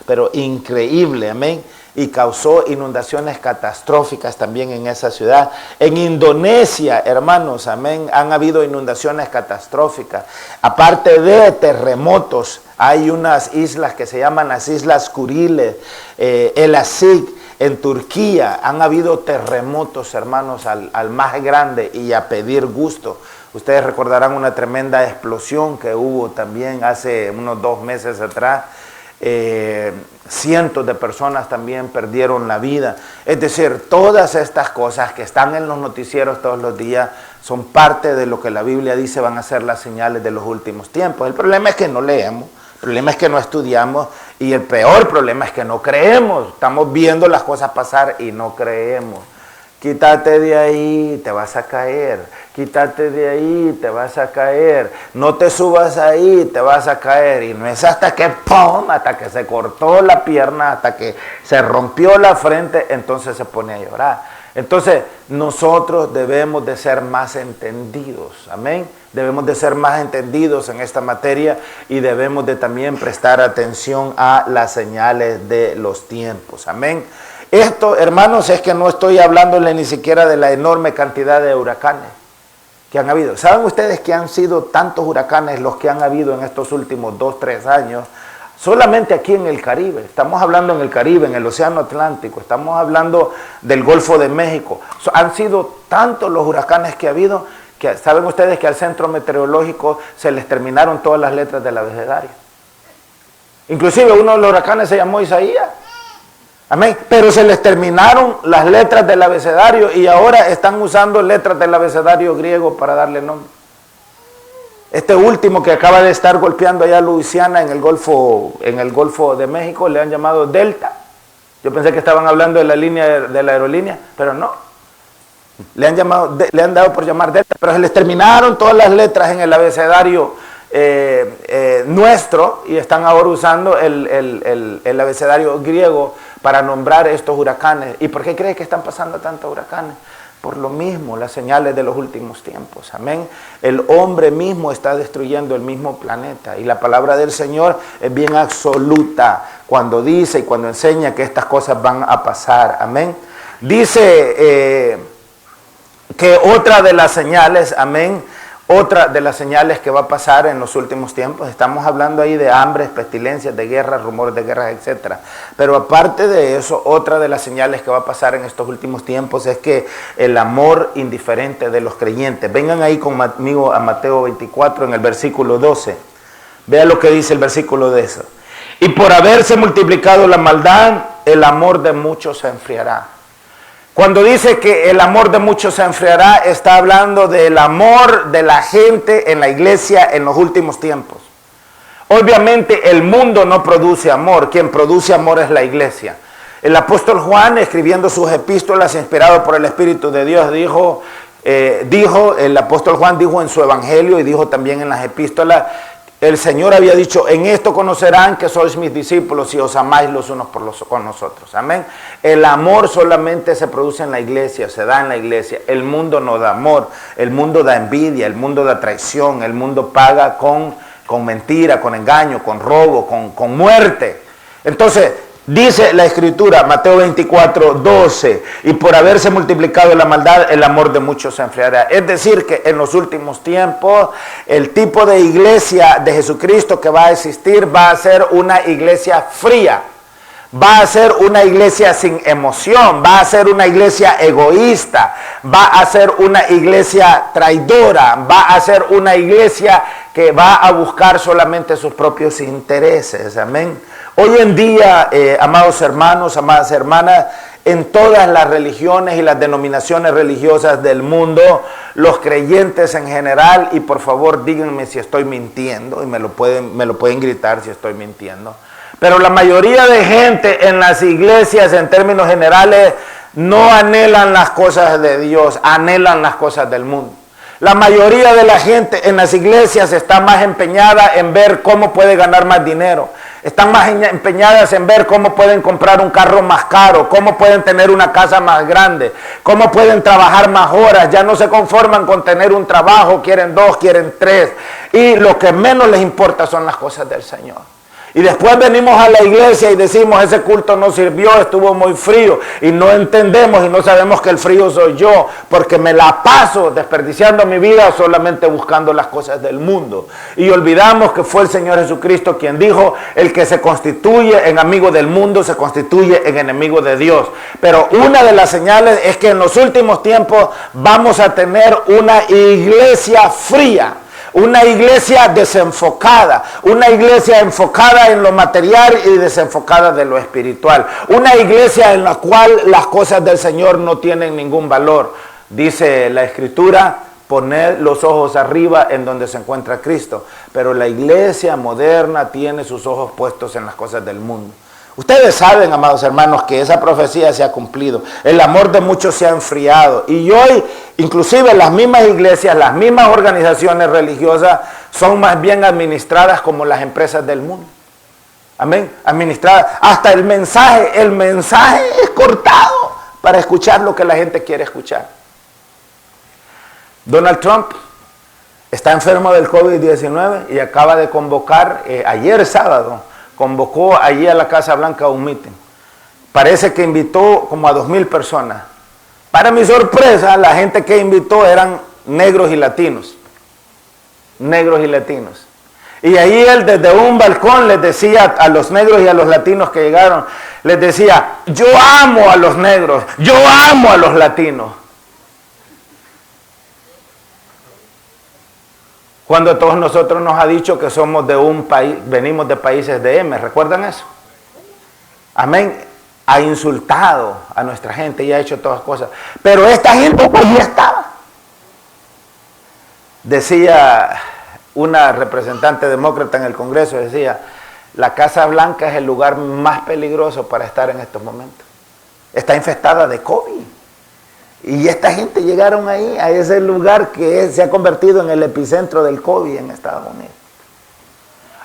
pero increíble, amén. Y causó inundaciones catastróficas también en esa ciudad. En Indonesia, hermanos, amén, han habido inundaciones catastróficas. Aparte de terremotos, hay unas islas que se llaman las Islas Kuriles, El Asik. En Turquía han habido terremotos, hermanos, al más grande y a pedir gusto. Ustedes recordarán una tremenda explosión que hubo también hace unos 2 meses atrás. Cientos de personas también perdieron la vida. Es decir, todas estas cosas que están en los noticieros todos los días son parte de lo que la Biblia dice van a ser las señales de los últimos tiempos. El problema es que no leemos. El problema es que no estudiamos, y el peor problema es que no creemos. Estamos viendo las cosas pasar y no creemos. Quítate de ahí, te vas a caer. Quítate de ahí, te vas a caer. No te subas ahí, te vas a caer. Y no es hasta que ¡pum!, hasta que se cortó la pierna, hasta que se rompió la frente, entonces se pone a llorar. Entonces, nosotros debemos de ser más entendidos, amén. Debemos de ser más entendidos en esta materia, y debemos de también prestar atención a las señales de los tiempos, amén. Esto, hermanos, es que no estoy hablándole ni siquiera de la enorme cantidad de huracanes que han habido. ¿Saben ustedes que han sido tantos huracanes los que han habido en estos últimos 2-3 años? Solamente aquí en el Caribe, estamos hablando en el Caribe, en el Océano Atlántico, estamos hablando del Golfo de México. Han sido tantos los huracanes que ha habido, que saben ustedes que al centro meteorológico se les terminaron todas las letras del abecedario. Inclusive uno de los huracanes se llamó Isaías. Amén. Pero se les terminaron las letras del abecedario, y ahora están usando letras del abecedario griego para darle nombre. Este último que acaba de estar golpeando allá a Luisiana en el Golfo de México, le han llamado Delta. Yo pensé que estaban hablando de la línea de la aerolínea, pero no. Le han dado por llamar Delta, pero se les terminaron todas las letras en el abecedario nuestro y están ahora usando el abecedario griego para nombrar estos huracanes. ¿Y por qué cree que están pasando tantos huracanes? Por lo mismo, las señales de los últimos tiempos. Amén. El hombre mismo está destruyendo el mismo planeta. Y la palabra del Señor es bien absoluta cuando dice y cuando enseña que estas cosas van a pasar. Amén. Dice que otra de las señales, amén, otra de las señales que va a pasar en los últimos tiempos, estamos hablando ahí de hambres, pestilencias, de guerras, rumores de guerras, etc. Pero aparte de eso, otra de las señales que va a pasar en estos últimos tiempos es que el amor indiferente de los creyentes. Vengan ahí conmigo a Mateo 24 en el versículo 12. Vea lo que dice el versículo de eso. Y por haberse multiplicado la maldad, el amor de muchos se enfriará. Cuando dice que el amor de muchos se enfriará, está hablando del amor de la gente en la iglesia en los últimos tiempos. Obviamente el mundo no produce amor, quien produce amor es la iglesia. El apóstol Juan, escribiendo sus epístolas, inspirado por el Espíritu de Dios, el apóstol Juan dijo en su evangelio y dijo también en las epístolas, el Señor había dicho, en esto conocerán que sois mis discípulos si os amáis los unos con nosotros. Amén. El amor solamente se produce en la iglesia, se da en la iglesia. El mundo no da amor, el mundo da envidia, el mundo da traición, el mundo paga con mentira, con engaño, con robo, con muerte. Entonces, dice la Escritura, Mateo 24, 12, y por haberse multiplicado la maldad, el amor de muchos se enfriará. Es decir, que en los últimos tiempos, el tipo de iglesia de Jesucristo que va a existir va a ser una iglesia fría. Va a ser una iglesia sin emoción, va a ser una iglesia egoísta, va a ser una iglesia traidora, va a ser una iglesia que va a buscar solamente sus propios intereses. Amén. Hoy en día, amados hermanos, amadas hermanas, en todas las religiones y las denominaciones religiosas del mundo, los creyentes en general, y por favor díganme si estoy mintiendo, y me lo pueden gritar si estoy mintiendo, pero la mayoría de gente en las iglesias en términos generales no anhelan las cosas de Dios, anhelan las cosas del mundo. La mayoría de la gente en las iglesias está más empeñada en ver cómo puede ganar más dinero. Están más empeñadas en ver cómo pueden comprar un carro más caro, cómo pueden tener una casa más grande, cómo pueden trabajar más horas. Ya no se conforman con tener un trabajo, quieren 2, quieren 3. Y lo que menos les importa son las cosas del Señor. Y después venimos a la iglesia y decimos, ese culto no sirvió, estuvo muy frío. Y no entendemos y no sabemos que el frío soy yo, porque me la paso desperdiciando mi vida solamente buscando las cosas del mundo. Y olvidamos que fue el Señor Jesucristo quien dijo, el que se constituye en amigo del mundo se constituye en enemigo de Dios. Pero una de las señales es que en los últimos tiempos vamos a tener una iglesia fría. Una iglesia desenfocada, una iglesia enfocada en lo material y desenfocada de lo espiritual. Una iglesia en la cual las cosas del Señor no tienen ningún valor. Dice la Escritura, poned los ojos arriba en donde se encuentra Cristo. Pero la iglesia moderna tiene sus ojos puestos en las cosas del mundo. Ustedes saben, amados hermanos, que esa profecía se ha cumplido. El amor de muchos se ha enfriado. Y hoy, inclusive las mismas iglesias, las mismas organizaciones religiosas son más bien administradas como las empresas del mundo. Amén. Administradas. Hasta el mensaje es cortado para escuchar lo que la gente quiere escuchar. Donald Trump está enfermo del COVID-19 y acaba de convocar, ayer sábado, convocó allí a la Casa Blanca un meeting. Parece que invitó como a 2,000 personas. Para mi sorpresa, la gente que invitó eran negros y latinos. Negros y latinos. Y ahí él desde un balcón les decía a los negros y a los latinos que llegaron, les decía, yo amo a los negros, yo amo a los latinos. Cuando a todos nosotros nos ha dicho que somos de un país, venimos de países de M, ¿recuerdan eso? Amén. Ha insultado a nuestra gente y ha hecho todas cosas. Pero esta gente pues ya estaba. Decía una representante demócrata en el Congreso, decía, La Casa Blanca es el lugar más peligroso para estar en estos momentos. Está infestada de COVID. Y esta gente llegaron ahí, a ese lugar que se ha convertido en el epicentro del COVID en Estados Unidos.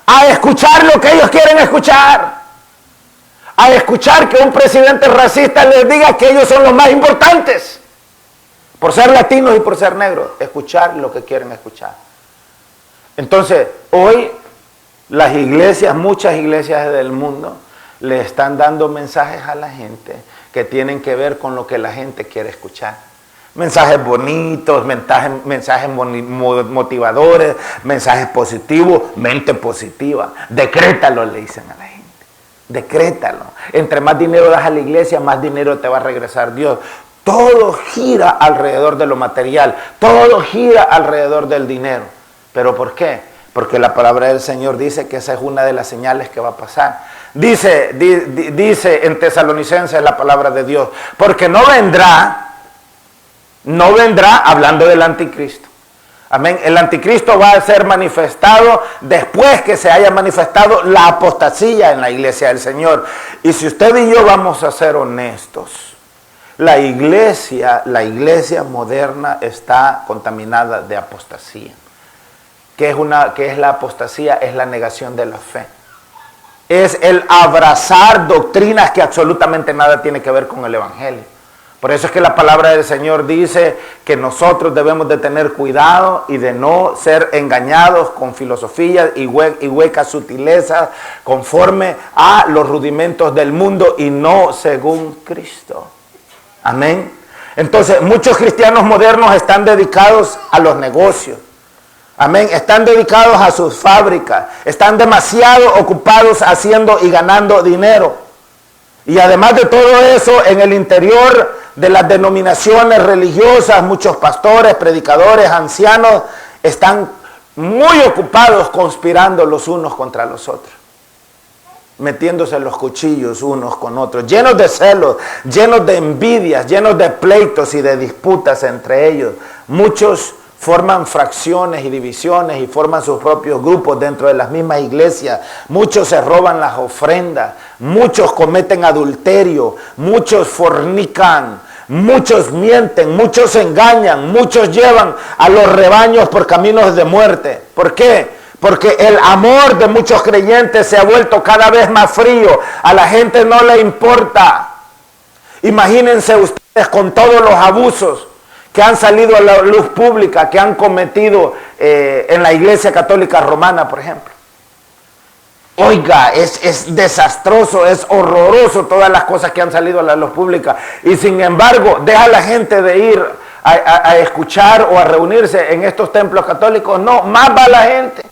A escuchar lo que ellos quieren escuchar. A escuchar que un presidente racista les diga que ellos son los más importantes. Por ser latinos y por ser negros. Escuchar lo que quieren escuchar. Entonces, hoy las iglesias, muchas iglesias del mundo, le están dando mensajes a la gente que tienen que ver con lo que la gente quiere escuchar. Mensajes bonitos, mensajes motivadores, mensajes positivos, mente positiva. Decrétalo, le dicen a la gente. Decrétalo. Entre más dinero das a la iglesia, más dinero te va a regresar Dios. Todo gira alrededor de lo material. Todo gira alrededor del dinero. ¿Pero por qué? Porque la palabra del Señor dice que esa es una de las señales que va a pasar. Dice en Tesalonicenses la palabra de Dios, porque no vendrá hablando del anticristo. Amén. El anticristo va a ser manifestado después que se haya manifestado la apostasía en la iglesia del Señor. Y si usted y yo vamos a ser honestos, la iglesia moderna está contaminada de apostasía. ¿Qué es la apostasía? Es la negación de la fe. Es el abrazar doctrinas que absolutamente nada tiene que ver con el evangelio. Por eso es que la palabra del Señor dice que nosotros debemos de tener cuidado y de no ser engañados con filosofías y huecas sutilezas conforme a los rudimentos del mundo y no según Cristo. Amén. Entonces, muchos cristianos modernos están dedicados a los negocios. Amén. Están dedicados a sus fábricas. Están demasiado ocupados haciendo y ganando dinero. Y además de todo eso, en el interior de las denominaciones religiosas, muchos pastores, predicadores, ancianos, están muy ocupados conspirando los unos contra los otros. Metiéndose los cuchillos unos con otros, llenos de celos, llenos de envidias, llenos de pleitos y de disputas entre ellos. Muchos forman fracciones y divisiones y forman sus propios grupos dentro de las mismas iglesias. Muchos se roban las ofrendas, muchos cometen adulterio, muchos fornican, muchos mienten, muchos engañan, muchos llevan a los rebaños por caminos de muerte. ¿Por qué? Porque el amor de muchos creyentes se ha vuelto cada vez más frío. A la gente no le importa. Imagínense ustedes con todos los abusos que han salido a la luz pública, que han cometido en la Iglesia Católica Romana, por ejemplo. Oiga, es desastroso, es horroroso todas las cosas que han salido a la luz pública. Y sin embargo, deja a la gente de ir a escuchar o a reunirse en estos templos católicos. No, más va la gente.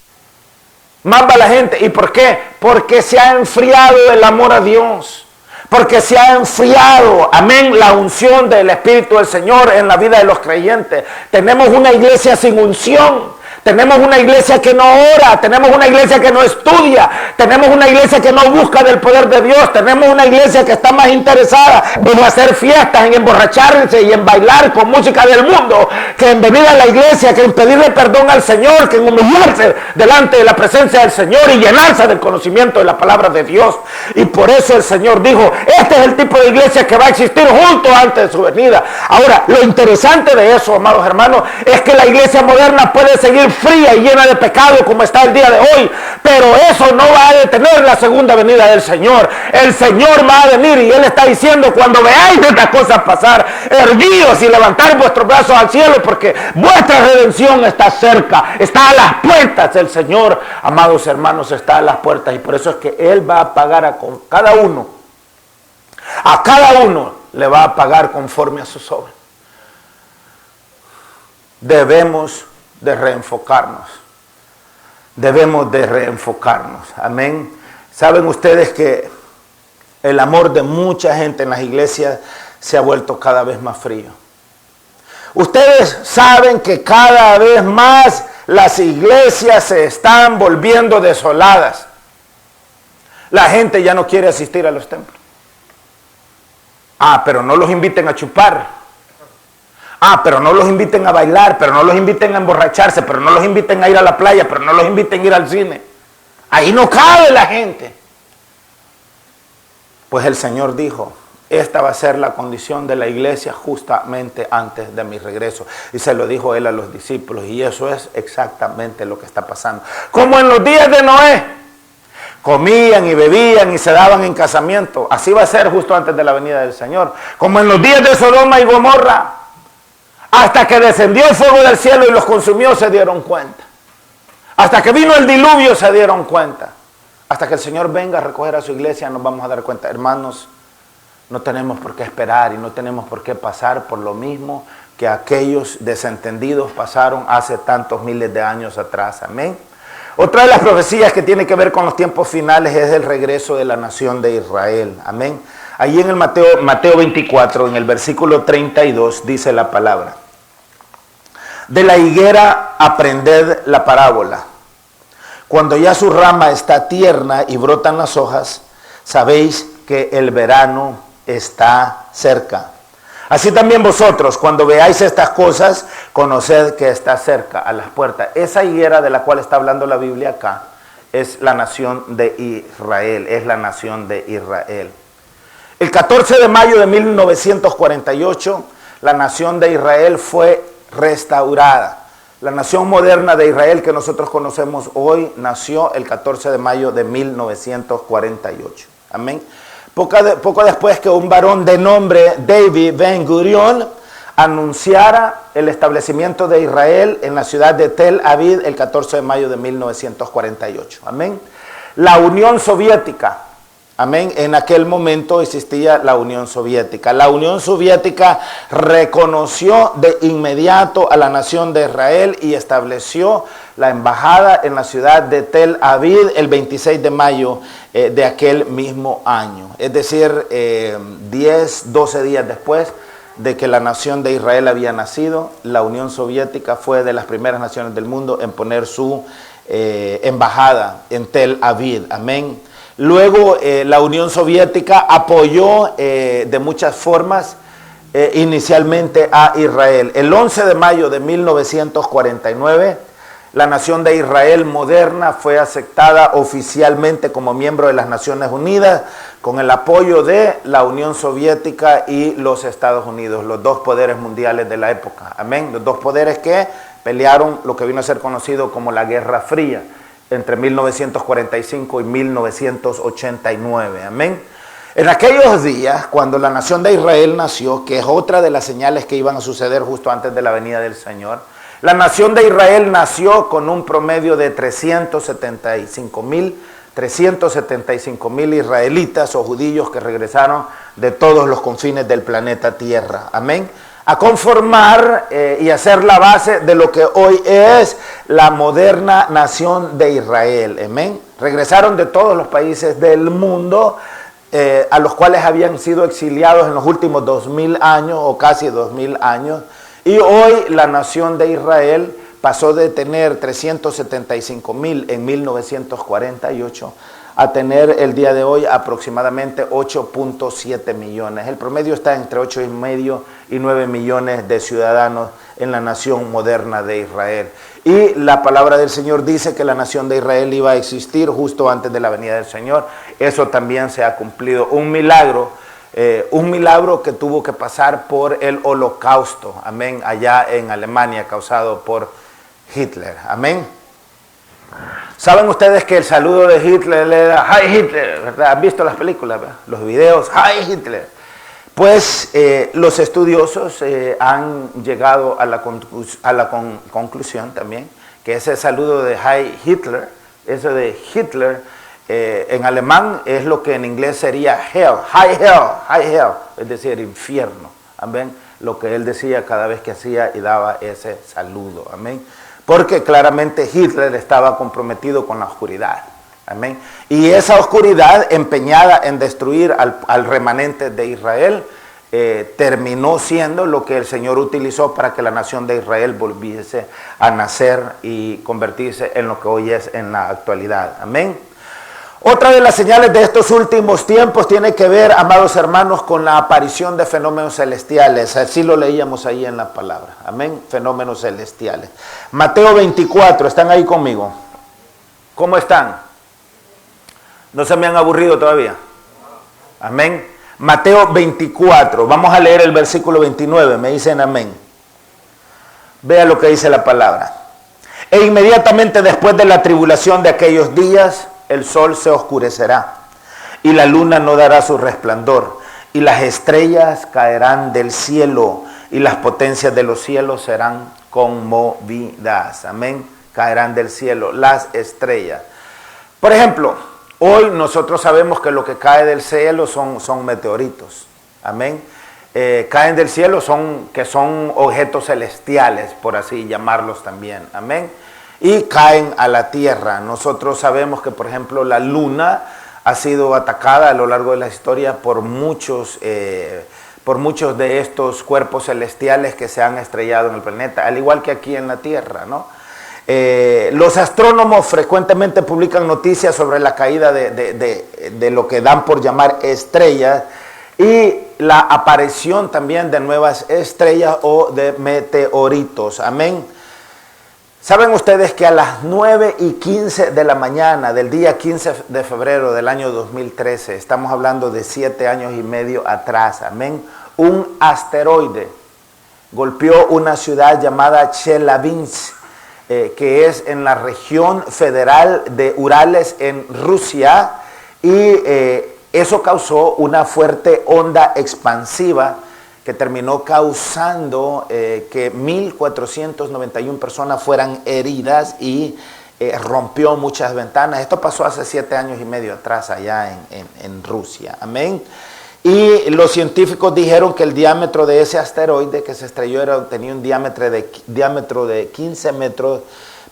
Más va la gente. ¿Y por qué? Porque se ha enfriado el amor a Dios. Porque se ha enfriado, amén, la unción del Espíritu del Señor en la vida de los creyentes. Tenemos una iglesia sin unción. Tenemos una iglesia que no ora, tenemos una iglesia que no estudia, tenemos una iglesia que no busca del poder de Dios, tenemos una iglesia que está más interesada en hacer fiestas, en emborracharse y en bailar con música del mundo, que en venir a la iglesia, que en pedirle perdón al Señor, que en humillarse delante de la presencia del Señor y llenarse del conocimiento de la palabra de Dios. Y por eso el Señor dijo, este es el tipo de iglesia que va a existir justo antes de su venida. Ahora, lo interesante de eso, amados hermanos, es que la iglesia moderna puede seguir fría y llena de pecado como está el día de hoy, pero eso no va a detener la segunda venida del Señor. El Señor va a venir y Él está diciendo, cuando veáis estas cosas pasar, erguíos y levantar vuestros brazos al cielo, porque vuestra redención está cerca, está a las puertas. El Señor, amados hermanos, está a las puertas, y por eso es que Él va a pagar a cada uno le va a pagar conforme a sus obras. Debemos de reenfocarnos. Debemos de reenfocarnos. Amén. Saben ustedes que el amor de mucha gente en las iglesias se ha vuelto cada vez más frío. Ustedes saben que cada vez más las iglesias se están volviendo desoladas. La gente ya no quiere asistir a los templos. Pero no los inviten a chupar. Pero no los inviten a bailar, pero no los inviten a emborracharse, pero no los inviten a ir a la playa, pero no los inviten a ir al cine. Ahí no cabe la gente. Pues el Señor dijo, esta va a ser la condición de la iglesia justamente antes de mi regreso. Y se lo dijo él a los discípulos. Y eso es exactamente lo que está pasando. Como en los días de Noé. Comían y bebían y se daban en casamiento. Así va a ser justo antes de la venida del Señor. Como en los días de Sodoma y Gomorra. Hasta que descendió el fuego del cielo y los consumió, se dieron cuenta. Hasta que vino el diluvio, se dieron cuenta. Hasta que el Señor venga a recoger a su iglesia, nos vamos a dar cuenta. Hermanos, no tenemos por qué esperar y no tenemos por qué pasar por lo mismo que aquellos desentendidos pasaron hace tantos miles de años atrás. Amén. Otra de las profecías que tiene que ver con los tiempos finales es el regreso de la nación de Israel. Amén. Allí en el Mateo 24, en el versículo 32, dice la palabra. De la higuera aprended la parábola. Cuando ya su rama está tierna y brotan las hojas, sabéis que el verano está cerca. Así también vosotros, cuando veáis estas cosas, conoced que está cerca, a las puertas. Esa higuera de la cual está hablando la Biblia acá, es la nación de Israel, es la nación de Israel. El 14 de mayo de 1948, la nación de Israel fue restaurada. La nación moderna de Israel que nosotros conocemos hoy nació el 14 de mayo de 1948. Amén. Poco después que un varón de nombre David Ben Gurion anunciara el establecimiento de Israel en la ciudad de Tel Aviv el 14 de mayo de 1948. Amén. La Unión Soviética. Amén. En aquel momento existía la Unión Soviética. La Unión Soviética reconoció de inmediato a la nación de Israel y estableció la embajada en la ciudad de Tel Aviv el 26 de mayo de aquel mismo año. Es decir, 12 días después de que la nación de Israel había nacido, la Unión Soviética fue de las primeras naciones del mundo en poner su embajada en Tel Aviv. Amén. Luego la Unión Soviética apoyó de muchas formas inicialmente a Israel. El 11 de mayo de 1949, la nación de Israel moderna fue aceptada oficialmente como miembro de las Naciones Unidas con el apoyo de la Unión Soviética y los Estados Unidos, los dos poderes mundiales de la época. Amén. Los dos poderes que pelearon lo que vino a ser conocido como la Guerra Fría entre 1945 y 1989. Amén. En aquellos días, cuando la nación de Israel nació, que es otra de las señales que iban a suceder justo antes de la venida del Señor, la nación de Israel nació con un promedio de 375,000 israelitas o judíos que regresaron de todos los confines del planeta Tierra. Amén. A conformar y hacer la base de lo que hoy es la moderna nación de Israel. Amén. Regresaron de todos los países del mundo a los cuales habían sido exiliados en los últimos 2000 años o casi 2000 años. Y hoy la nación de Israel pasó de tener 375,000 en 1948 a tener el día de hoy aproximadamente 8.7 millones. El promedio está entre 8,5 y 9 millones de ciudadanos en la nación moderna de Israel. Y la palabra del Señor dice que la nación de Israel iba a existir justo antes de la venida del Señor. Eso también se ha cumplido. Un milagro que tuvo que pasar por el Holocausto, amén, allá en Alemania, causado por Hitler, amén. Saben ustedes que el saludo de Hitler era Heil Hitler, ¿verdad? ¿Han visto las películas, ¿verdad? Los videos, Heil Hitler? Pues los estudiosos han llegado a la conclusión también que ese saludo de Heil Hitler, eso de Hitler, en alemán es lo que en inglés sería hell, high hell, es decir, infierno. Amén. Lo que él decía cada vez que hacía y daba ese saludo. Amén. Porque claramente Hitler estaba comprometido con la oscuridad. Amén. Y esa oscuridad empeñada en destruir al remanente de Israel terminó siendo lo que el Señor utilizó para que la nación de Israel volviese a nacer y convertirse en lo que hoy es en la actualidad. Amén. Otra de las señales de estos últimos tiempos tiene que ver, amados hermanos, con la aparición de fenómenos celestiales. Así lo leíamos ahí en la palabra. Amén. Fenómenos celestiales. Mateo 24, ¿están ahí conmigo? ¿Cómo están? ¿No se me han aburrido todavía? Amén. Mateo 24, vamos a leer el versículo 29, me dicen amén. Vea lo que dice la palabra. E inmediatamente después de la tribulación de aquellos días, el sol se oscurecerá, y la luna no dará su resplandor, y las estrellas caerán del cielo, y las potencias de los cielos serán conmovidas. Amén. Caerán del cielo las estrellas. Por ejemplo, hoy nosotros sabemos que lo que cae del cielo son meteoritos. Amén. Caen del cielo, son objetos celestiales, por así llamarlos también. Amén. Y caen a la tierra. Nosotros sabemos que, por ejemplo, la luna ha sido atacada a lo largo de la historia por muchos de estos cuerpos celestiales que se han estrellado en el planeta, al igual que aquí en la tierra, ¿no? Los astrónomos frecuentemente publican noticias sobre la caída de lo que dan por llamar estrellas y la aparición también de nuevas estrellas o de meteoritos. Amén. ¿Saben ustedes que a las 9:15 de la mañana del día 15 de febrero del año 2013, estamos hablando de 7 años y medio atrás, amén, un asteroide golpeó una ciudad llamada Chelyabinsk, que es en la región federal de Urales en Rusia, y eso causó una fuerte onda expansiva que terminó causando que 1.491 personas fueran heridas y rompió muchas ventanas. Esto pasó hace 7 años y medio atrás allá en Rusia. Amén. Y los científicos dijeron que el diámetro de ese asteroide que se estrelló tenía un diámetro de 15 metros,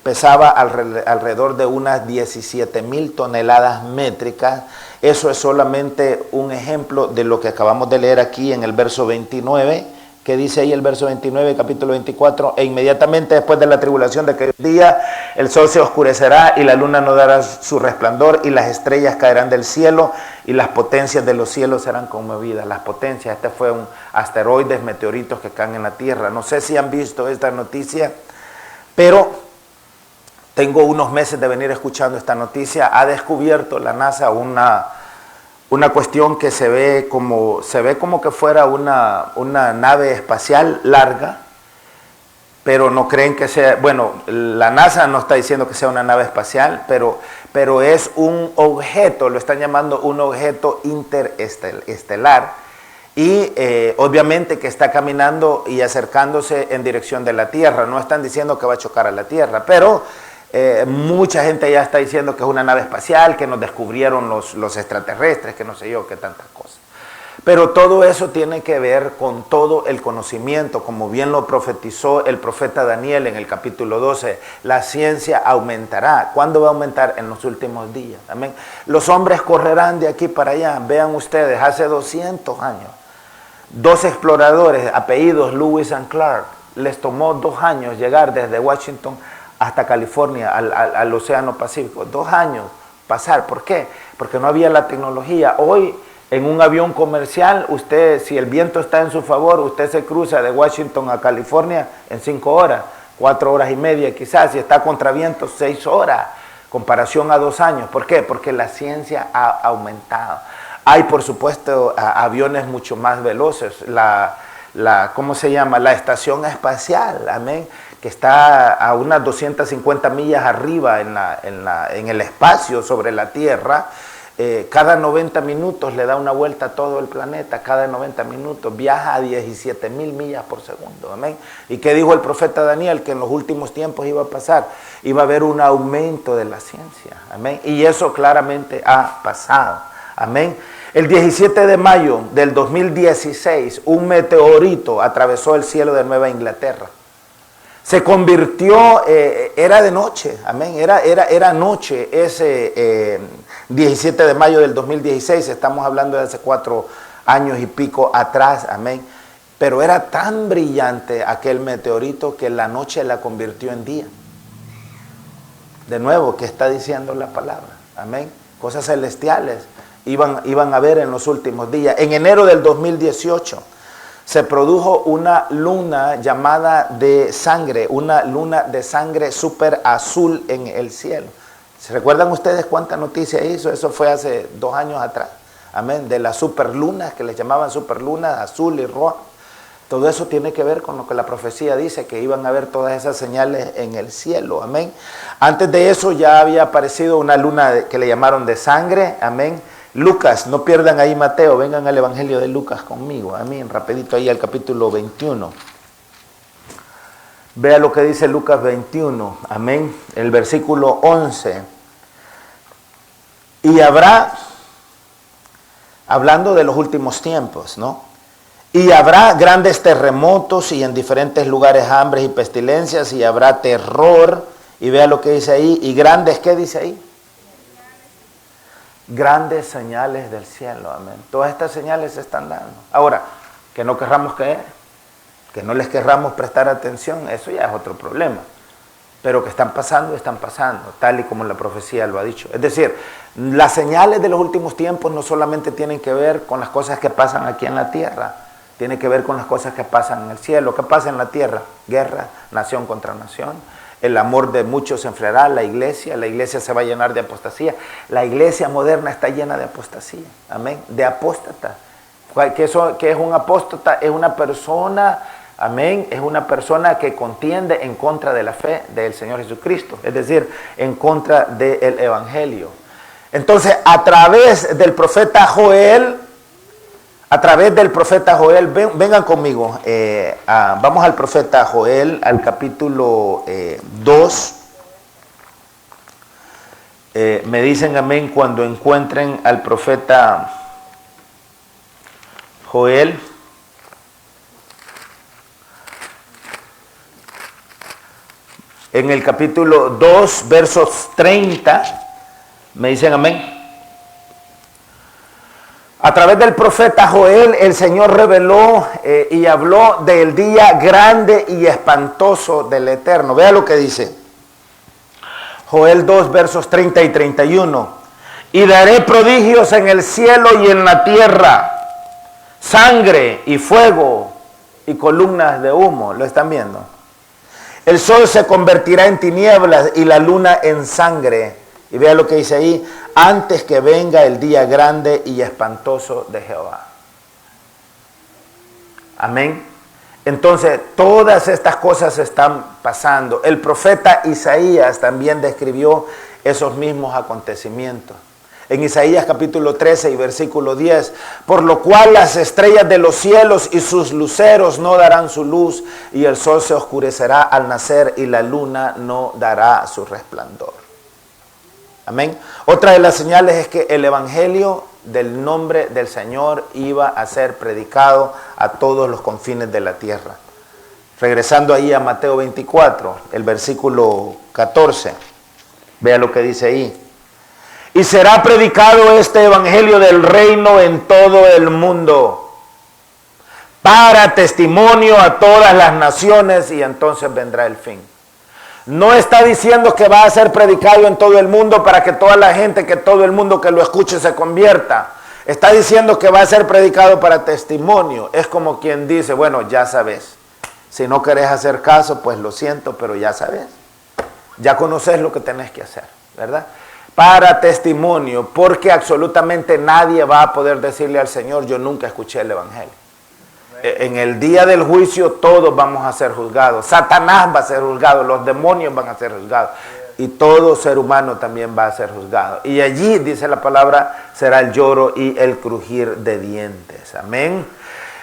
pesaba alrededor de unas 17,000 toneladas métricas. Eso es solamente un ejemplo de lo que acabamos de leer aquí en el verso 29, que dice ahí el verso 29, capítulo 24, e inmediatamente después de la tribulación de aquel día, el sol se oscurecerá y la luna no dará su resplandor y las estrellas caerán del cielo y las potencias de los cielos serán conmovidas. Las potencias, este fue un asteroides, meteoritos que caen en la tierra. No sé si han visto esta noticia, pero tengo unos meses de venir escuchando esta noticia. Ha descubierto la NASA una cuestión que se ve como que fuera una nave espacial larga, pero no creen que sea, bueno, la NASA no está diciendo que sea una nave espacial, pero es un objeto, lo están llamando un objeto interestelar, y obviamente que está caminando y acercándose en dirección de la Tierra. No están diciendo que va a chocar a la Tierra, pero mucha gente ya está diciendo que es una nave espacial, que nos descubrieron los extraterrestres, que no sé yo, que tantas cosas. Pero todo eso tiene que ver con todo el conocimiento, como bien lo profetizó el profeta Daniel en el capítulo 12. La ciencia aumentará. ¿Cuándo va a aumentar? En los últimos días. Amén. Los hombres correrán de aquí para allá. Vean ustedes, hace 200 años, 2 exploradores, apellidos Lewis and Clark, les tomó 2 años llegar desde Washington hasta California, al Océano Pacífico. 2 años pasar. ¿Por qué? Porque no había la tecnología. Hoy, en un avión comercial, usted, si el viento está en su favor, usted se cruza de Washington a California en 5 horas, 4 horas y media quizás. Si está contra viento, 6 horas, comparación a 2 años. ¿Por qué? Porque la ciencia ha aumentado. Hay, por supuesto, aviones mucho más veloces. ¿Cómo se llama? La estación espacial, amén, que está a unas 250 millas arriba en el espacio sobre la Tierra. Cada 90 minutos le da una vuelta a todo el planeta, cada 90 minutos viaja a 17,000 millas por segundo, amén. ¿Y qué dijo el profeta Daniel? Que en los últimos tiempos iba a pasar, iba a haber un aumento de la ciencia, amén. Y eso claramente ha pasado, amén. El 17 de mayo del 2016, un meteorito atravesó el cielo de Nueva Inglaterra. Se convirtió, era de noche, amén, era noche ese 17 de mayo del 2016, estamos hablando de hace 4 años y pico atrás, amén, pero era tan brillante aquel meteorito que la noche la convirtió en día. De nuevo, ¿qué está diciendo la palabra? Amén, cosas celestiales iban a ver en los últimos días. En enero del 2018, se produjo una luna llamada de sangre, una luna de sangre súper azul en el cielo. ¿Se recuerdan ustedes cuánta noticia hizo? Eso fue hace 2 años atrás. Amén. De las superlunas, que les llamaban superlunas, azul y roja. Todo eso tiene que ver con lo que la profecía dice, que iban a ver todas esas señales en el cielo. Amén. Antes de eso ya había aparecido una luna que le llamaron de sangre. Amén. Lucas, no pierdan ahí Mateo, vengan al Evangelio de Lucas conmigo. Amén. Rapidito ahí al capítulo 21. Vea lo que dice Lucas 21, amén, el versículo 11. Y habrá, hablando de los últimos tiempos, ¿no? Y habrá grandes terremotos y en diferentes lugares hambres y pestilencias y habrá terror. Y vea lo que dice ahí. Y grandes, ¿qué dice ahí? Grandes señales del cielo, amén. Todas estas señales se están dando. Ahora, que no querramos creer, que no les querramos prestar atención, eso ya es otro problema. Pero que están pasando, tal y como la profecía lo ha dicho. Es decir, las señales de los últimos tiempos no solamente tienen que ver con las cosas que pasan aquí en la tierra, tiene que ver con las cosas que pasan en el cielo. ¿Qué pasa en la tierra? Guerra, nación contra nación. El amor de muchos se enfriará, la iglesia se va a llenar de apostasía. La iglesia moderna está llena de apostasía, amén, de apóstatas. ¿Qué es un apóstata? Es una persona, amén, es una persona que contiende en contra de la fe del Señor Jesucristo, es decir, en contra del Evangelio. Entonces, a través del profeta Joel, vengan conmigo, vamos al profeta Joel, al capítulo 2. Me dicen amén cuando encuentren al profeta Joel. En el capítulo 2, versos 30, me dicen amén. A través del profeta Joel, el Señor reveló y habló del día grande y espantoso del Eterno. Vea lo que dice. Joel 2, versos 30 y 31. Y daré prodigios en el cielo y en la tierra, sangre y fuego y columnas de humo. ¿Lo están viendo? El sol se convertirá en tinieblas y la luna en sangre. Y vea lo que dice ahí, antes que venga el día grande y espantoso de Jehová. Amén. Entonces, todas estas cosas están pasando. El profeta Isaías también describió esos mismos acontecimientos. En Isaías capítulo 13 y versículo 10, por lo cual las estrellas de los cielos y sus luceros no darán su luz, y el sol se oscurecerá al nacer y la luna no dará su resplandor. Amén. Otra de las señales es que el evangelio del nombre del Señor iba a ser predicado a todos los confines de la tierra. Regresando ahí a Mateo 24, el versículo 14, vea lo que dice ahí. Y será predicado este evangelio del reino en todo el mundo, para testimonio a todas las naciones, y entonces vendrá el fin. No está diciendo que va a ser predicado en todo el mundo para que toda la gente, que todo el mundo que lo escuche se convierta. Está diciendo que va a ser predicado para testimonio. Es como quien dice, bueno, ya sabes. Si no querés hacer caso, pues lo siento, pero ya sabes. Ya conoces lo que tenés que hacer, ¿verdad? Para testimonio, porque absolutamente nadie va a poder decirle al Señor, yo nunca escuché el evangelio. En el día del juicio todos vamos a ser juzgados. Satanás va a ser juzgado, los demonios van a ser juzgados. Y todo ser humano también va a ser juzgado. Y allí, dice la palabra, será el lloro y el crujir de dientes. Amén.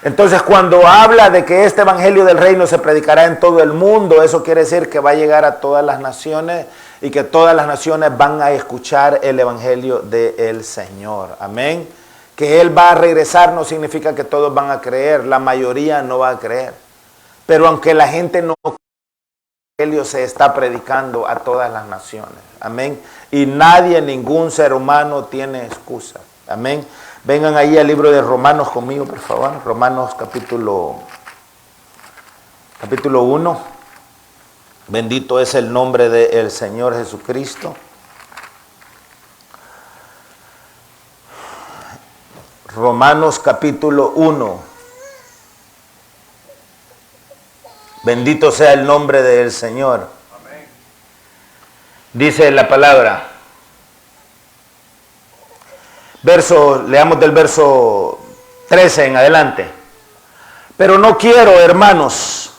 Entonces, cuando habla de que este evangelio del reino se predicará en todo el mundo, eso quiere decir que va a llegar a todas las naciones y que todas las naciones van a escuchar el evangelio del Señor. Amén. Que Él va a regresar no significa que todos van a creer, la mayoría no va a creer. Pero aunque la gente no cree, el evangelio se está predicando a todas las naciones. Amén. Y nadie, ningún ser humano tiene excusa. Amén. Vengan ahí al libro de Romanos conmigo, por favor. Romanos capítulo 1. Bendito es el nombre del Señor Jesucristo. Romanos capítulo 1. Bendito sea el nombre del Señor. Amén. Dice la palabra. Leamos del verso 13 en adelante. Pero no quiero, hermanos,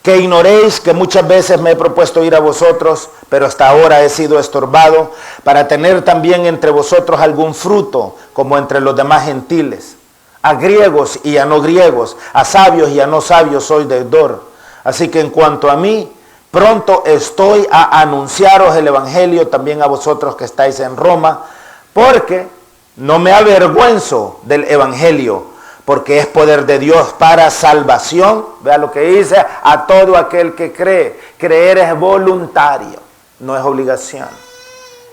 que ignoréis que muchas veces me he propuesto ir a vosotros, pero hasta ahora he sido estorbado, para tener también entre vosotros algún fruto, como entre los demás gentiles. A griegos y a no griegos, a sabios y a no sabios soy deudor. Así que en cuanto a mí, pronto estoy a anunciaros el evangelio también a vosotros que estáis en Roma, porque no me avergüenzo del evangelio, porque es poder de Dios para salvación. Vea lo que dice: a todo aquel que cree. Creer es voluntario, no es obligación.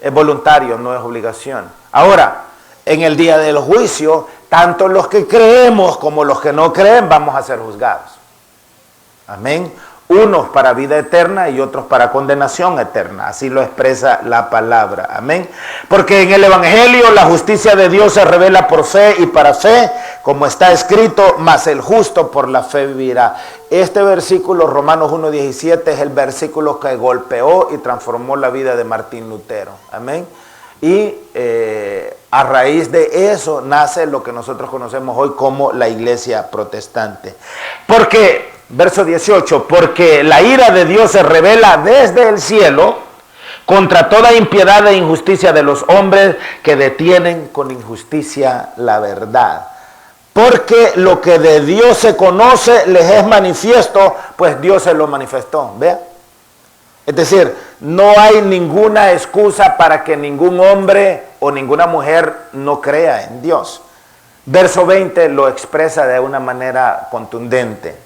Es voluntario, no es obligación. Ahora, en el día del juicio, tanto los que creemos como los que no creen vamos a ser juzgados. Amén. Unos para vida eterna y otros para condenación eterna. Así lo expresa la palabra. Amén. Porque en el evangelio la justicia de Dios se revela por fe y para fe, como está escrito: mas el justo por la fe vivirá. Este versículo, Romanos 1:17, es el versículo que golpeó y transformó la vida de Martín Lutero. Amén. Y a raíz de eso nace lo que nosotros conocemos hoy como la iglesia protestante. Porque, verso 18, porque la ira de Dios se revela desde el cielo contra toda impiedad e injusticia de los hombres que detienen con injusticia la verdad. Porque lo que de Dios se conoce les es manifiesto, pues Dios se lo manifestó. Vea. Es decir, no hay ninguna excusa para que ningún hombre o ninguna mujer no crea en Dios. Verso 20 lo expresa de una manera contundente.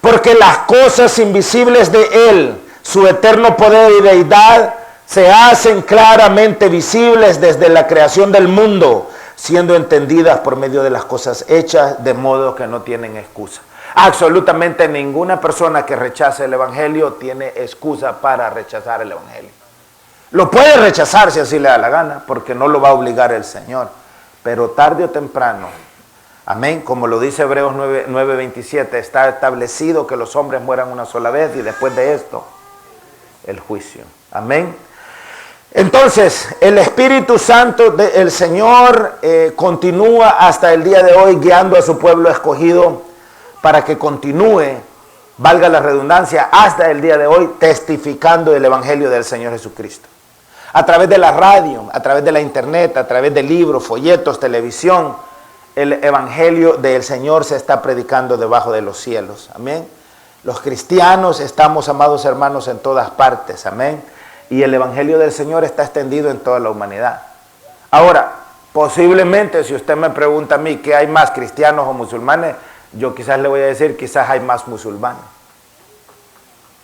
Porque las cosas invisibles de Él, su eterno poder y deidad, se hacen claramente visibles desde la creación del mundo, siendo entendidas por medio de las cosas hechas, de modo que no tienen excusa. Absolutamente ninguna persona que rechace el evangelio tiene excusa para rechazar el evangelio. Lo puede rechazar si así le da la gana, porque no lo va a obligar el Señor. Pero tarde o temprano, amén, como lo dice Hebreos 9:27, está establecido que los hombres mueran una sola vez y después de esto, el juicio. Amén. Entonces, el Espíritu Santo del Señor continúa hasta el día de hoy guiando a su pueblo escogido para que continúe, valga la redundancia, hasta el día de hoy testificando del Evangelio del Señor Jesucristo. A través de la radio, a través de la internet, a través de libros, folletos, televisión, el Evangelio del Señor se está predicando debajo de los cielos. Amén. Los cristianos estamos, amados hermanos, en todas partes. Amén. Y el Evangelio del Señor está extendido en toda la humanidad. Ahora, posiblemente, si usted me pregunta a mí ¿qué hay más, cristianos o musulmanes? Yo quizás le voy a decir, quizás hay más musulmanes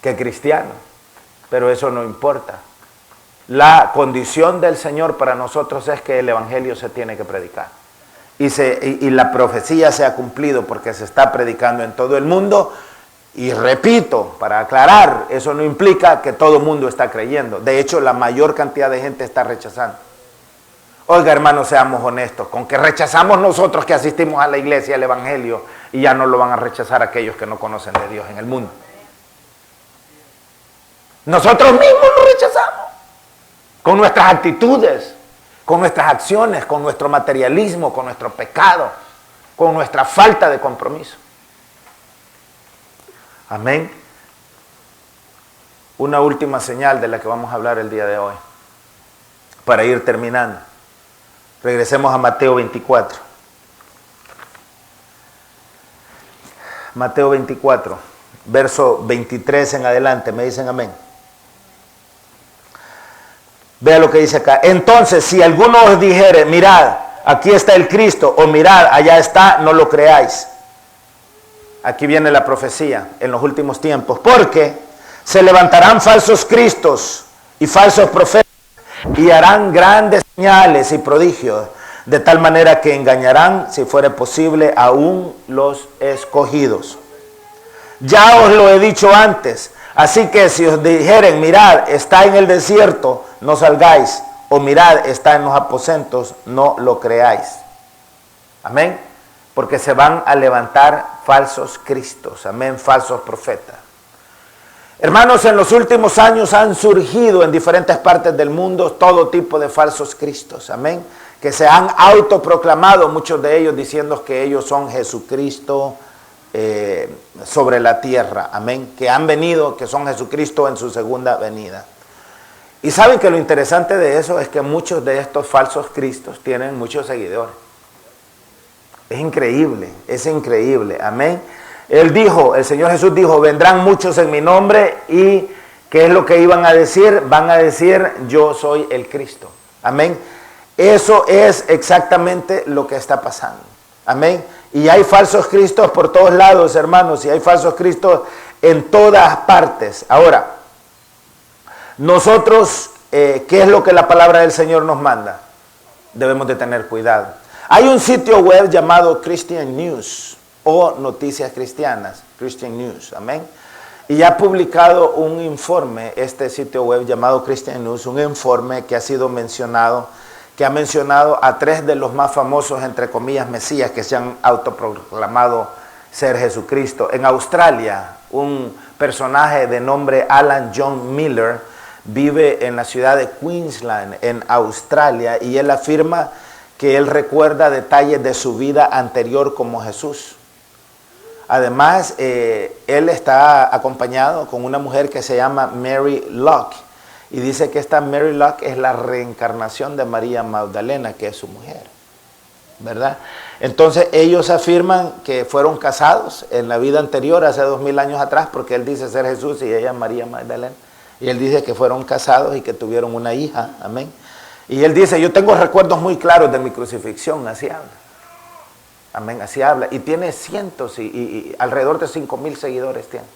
que cristianos, pero eso no importa. La condición del Señor para nosotros es que el Evangelio se tiene que predicar. Y la profecía se ha cumplido porque se está predicando en todo el mundo. Y repito, para aclarar, eso no implica que todo el mundo está creyendo. De hecho, la mayor cantidad de gente está rechazando. Oiga, hermanos, seamos honestos, con que rechazamos nosotros que asistimos a la iglesia, el evangelio, y ya no lo van a rechazar aquellos que no conocen de Dios en el mundo. Nosotros mismos lo rechazamos, con nuestras actitudes, con nuestras acciones, con nuestro materialismo, con nuestro pecado, con nuestra falta de compromiso. Amén. Una última señal de la que vamos a hablar el día de hoy, para ir terminando. Regresemos a Mateo 24. Mateo 24, verso 23 en adelante, me dicen amén. Vea lo que dice acá. Entonces, si alguno os dijere, mirad, aquí está el Cristo, o mirad, allá está, no lo creáis. Aquí viene la profecía en los últimos tiempos, porque se levantarán falsos cristos y falsos profetas y harán grandes señales y prodigios, de tal manera que engañarán, si fuere posible, aún los escogidos. Ya os lo he dicho antes, así que si os dijeren, mirad, está en el desierto, no salgáis, o mirad, está en los aposentos, no lo creáis. Amén. Porque se van a levantar falsos cristos, amén, falsos profetas. Hermanos, en los últimos años han surgido en diferentes partes del mundo todo tipo de falsos cristos, amén, que se han autoproclamado, muchos de ellos diciendo que ellos son Jesucristo sobre la tierra, amén, que han venido, que son Jesucristo en su segunda venida. Y saben que lo interesante de eso es que muchos de estos falsos cristos tienen muchos seguidores. Es increíble, amén. Él dijo, el Señor Jesús dijo, vendrán muchos en mi nombre, y ¿qué es lo que iban a decir? Van a decir, yo soy el Cristo, amén. Eso es exactamente lo que está pasando, amén. Y hay falsos cristos por todos lados, hermanos, y hay falsos cristos en todas partes. Ahora, nosotros, ¿qué es lo que la palabra del Señor nos manda? Debemos de tener cuidado. Hay un sitio web llamado Christian News o Noticias Cristianas, Christian News, amén. Y ha publicado un informe, este sitio web llamado Christian News, un informe que ha sido mencionado, que ha mencionado a 3 de los más famosos, entre comillas, mesías que se han autoproclamado ser Jesucristo. En Australia, un personaje de nombre Alan John Miller vive en la ciudad de Queensland, en Australia, y él afirma que él recuerda detalles de su vida anterior como Jesús. Además, él está acompañado con una mujer que se llama Mary Locke, y dice que esta Mary Locke es la reencarnación de María Magdalena, que es su mujer, ¿verdad? Entonces ellos afirman que fueron casados en la vida anterior, hace 2000 años atrás, porque él dice ser Jesús y ella María Magdalena. Y él dice que fueron casados y que tuvieron una hija, amén. Y él dice, yo tengo recuerdos muy claros de mi crucifixión, así habla. Amén, así habla. Y tiene cientos y alrededor de 5000 seguidores tiene.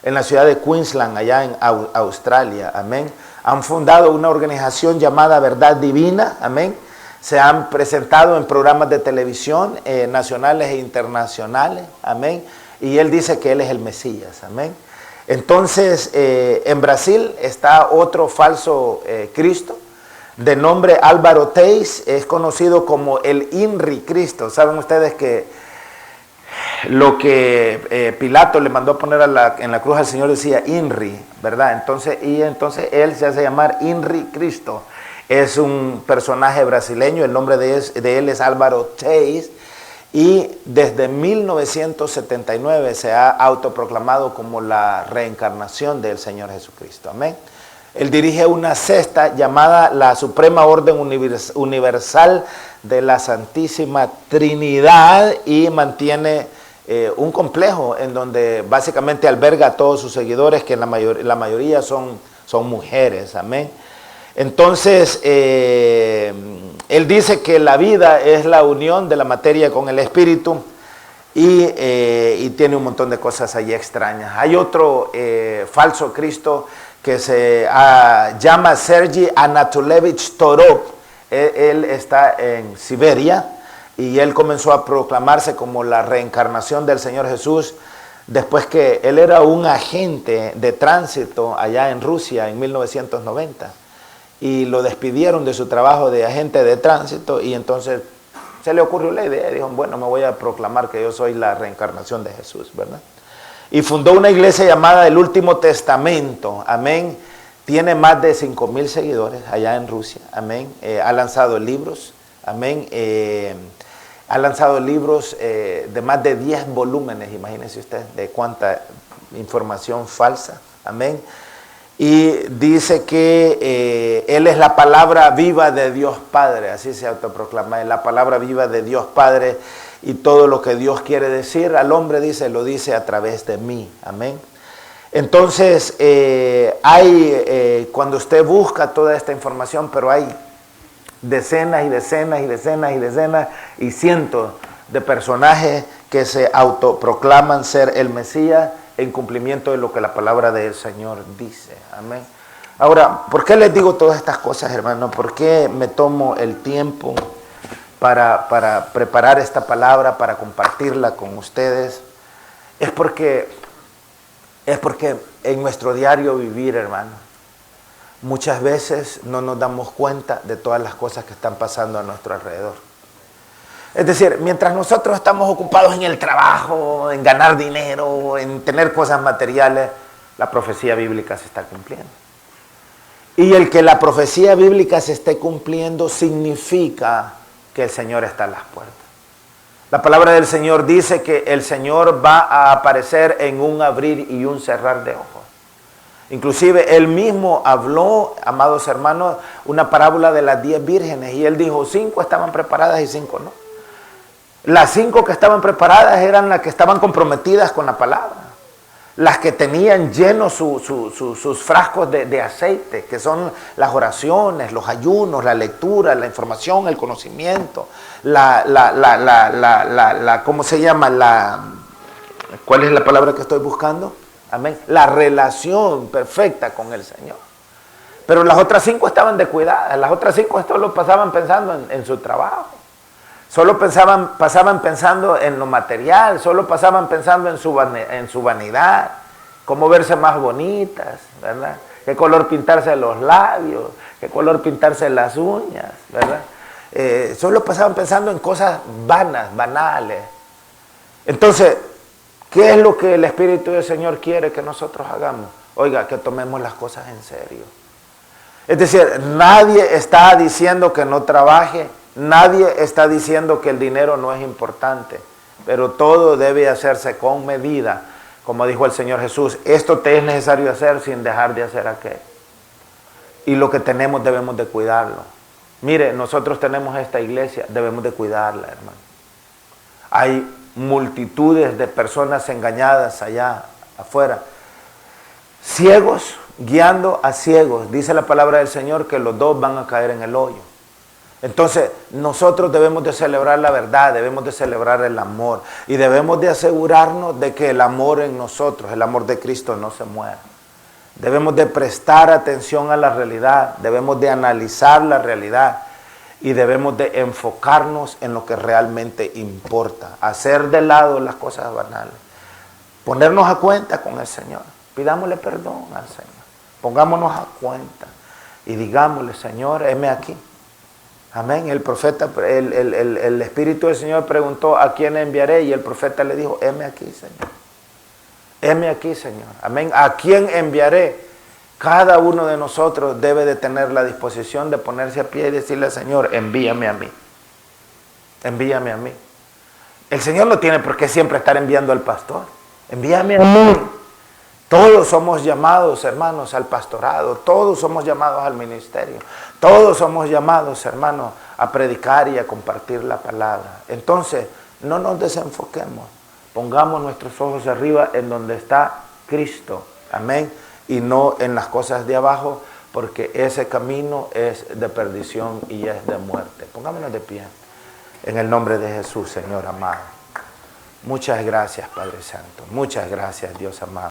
En la ciudad de Queensland, allá en Australia, amén. Han fundado una organización llamada Verdad Divina, amén. Se han presentado en programas de televisión nacionales e internacionales, amén. Y él dice que él es el Mesías, amén. Entonces, en Brasil está otro falso Cristo, de nombre Álvaro Teis, es conocido como el INRI Cristo. Saben ustedes que lo que Pilato le mandó a poner en la cruz al Señor decía INRI, ¿verdad? Entonces él se hace llamar INRI Cristo. Es un personaje brasileño, el nombre de él es Álvaro Teis, y desde 1979 se ha autoproclamado como la reencarnación del Señor Jesucristo, amén. Él dirige una secta llamada la Suprema Orden Universal de la Santísima Trinidad, y mantiene un complejo en donde básicamente alberga a todos sus seguidores, que la mayoría son mujeres, amén. Entonces, él dice que la vida es la unión de la materia con el espíritu, y tiene un montón de cosas ahí extrañas. Hay otro falso Cristo que se llama Sergei Anatolievich Torov. Él está en Siberia, y él comenzó a proclamarse como la reencarnación del Señor Jesús después que él era un agente de tránsito allá en Rusia en 1990. Y lo despidieron de su trabajo de agente de tránsito, y entonces se le ocurrió la idea y dijo, bueno, me voy a proclamar que yo soy la reencarnación de Jesús, ¿verdad? Y fundó una iglesia llamada El Último Testamento, amén. Tiene más de 5000 seguidores allá en Rusia, amén. Ha lanzado libros, amén. Ha lanzado libros de más de 10 volúmenes, imagínense usted, de cuánta información falsa, amén. Y dice que él es la palabra viva de Dios Padre, así se autoproclama, la palabra viva de Dios Padre, y todo lo que Dios quiere decir al hombre, dice, lo dice a través de mí, amén. Entonces, cuando usted busca toda esta información, pero hay decenas y decenas y decenas y decenas y cientos de personajes que se autoproclaman ser el Mesías, en cumplimiento de lo que la palabra del Señor dice, amén. Ahora, ¿por qué les digo todas estas cosas, hermano? ¿Por qué me tomo el tiempo para preparar esta palabra, para compartirla con ustedes? Es porque en nuestro diario vivir, hermano, muchas veces no nos damos cuenta de todas las cosas que están pasando a nuestro alrededor. Es decir, mientras nosotros estamos ocupados en el trabajo, en ganar dinero, en tener cosas materiales, la profecía bíblica se está cumpliendo. Y el que la profecía bíblica se esté cumpliendo significa que el Señor está a las puertas. La palabra del Señor dice que el Señor va a aparecer en un abrir y un cerrar de ojos. Inclusive Él mismo habló, amados hermanos, una parábola de las 10 vírgenes. Y Él dijo, 5 estaban preparadas y 5 no. Las 5 que estaban preparadas eran las que estaban comprometidas con la palabra. Las que tenían llenos sus frascos de aceite, que son las oraciones, los ayunos, la lectura, la información, el conocimiento, ¿cómo se llama? ¿Cuál es la palabra que estoy buscando? Amén. La relación perfecta con el Señor. Pero las otras 5 estaban descuidadas. Las otras 5 solo pasaban pensando en su trabajo. Solo pasaban pensando en lo material, solo pasaban pensando en su vanidad, cómo verse más bonitas, ¿verdad? Qué color pintarse los labios, qué color pintarse las uñas, ¿verdad? Solo pasaban pensando en cosas vanas, banales. Entonces, ¿qué es lo que el Espíritu del Señor quiere que nosotros hagamos? Oiga, que tomemos las cosas en serio. Es decir, nadie está diciendo que no trabaje. Nadie está diciendo que el dinero no es importante, pero todo debe hacerse con medida, como dijo el Señor Jesús. Esto te es necesario hacer sin dejar de hacer aquello. Y lo que tenemos debemos de cuidarlo. Mire, nosotros tenemos esta iglesia, debemos de cuidarla, hermano. Hay multitudes de personas engañadas allá afuera. Ciegos guiando a ciegos. Dice la palabra del Señor que los dos van a caer en el hoyo. Entonces, nosotros debemos de celebrar la verdad, debemos de celebrar el amor y debemos de asegurarnos de que el amor en nosotros, el amor de Cristo no se muera. Debemos de prestar atención a la realidad, debemos de analizar la realidad y debemos de enfocarnos en lo que realmente importa, hacer de lado las cosas banales, ponernos a cuenta con el Señor, pidámosle perdón al Señor, pongámonos a cuenta y digámosle, Señor, heme aquí. Amén. El profeta, el Espíritu del Señor preguntó, ¿a quién enviaré? Y el profeta le dijo, heme aquí, Señor. Heme aquí, Señor. Amén. ¿A quién enviaré? Cada uno de nosotros debe de tener la disposición de ponerse a pie y decirle, Señor, envíame a mí. Envíame a mí. El Señor no tiene por qué siempre estar enviando al pastor. Envíame a mí. Todos somos llamados, hermanos, al pastorado. Todos somos llamados al ministerio. Todos somos llamados, hermanos, a predicar y a compartir la palabra. Entonces, no nos desenfoquemos. Pongamos nuestros ojos arriba en donde está Cristo. Amén. Y no en las cosas de abajo, porque ese camino es de perdición y es de muerte. Pongámonos de pie. En el nombre de Jesús, Señor amado. Muchas gracias, Padre Santo. Muchas gracias, Dios amado.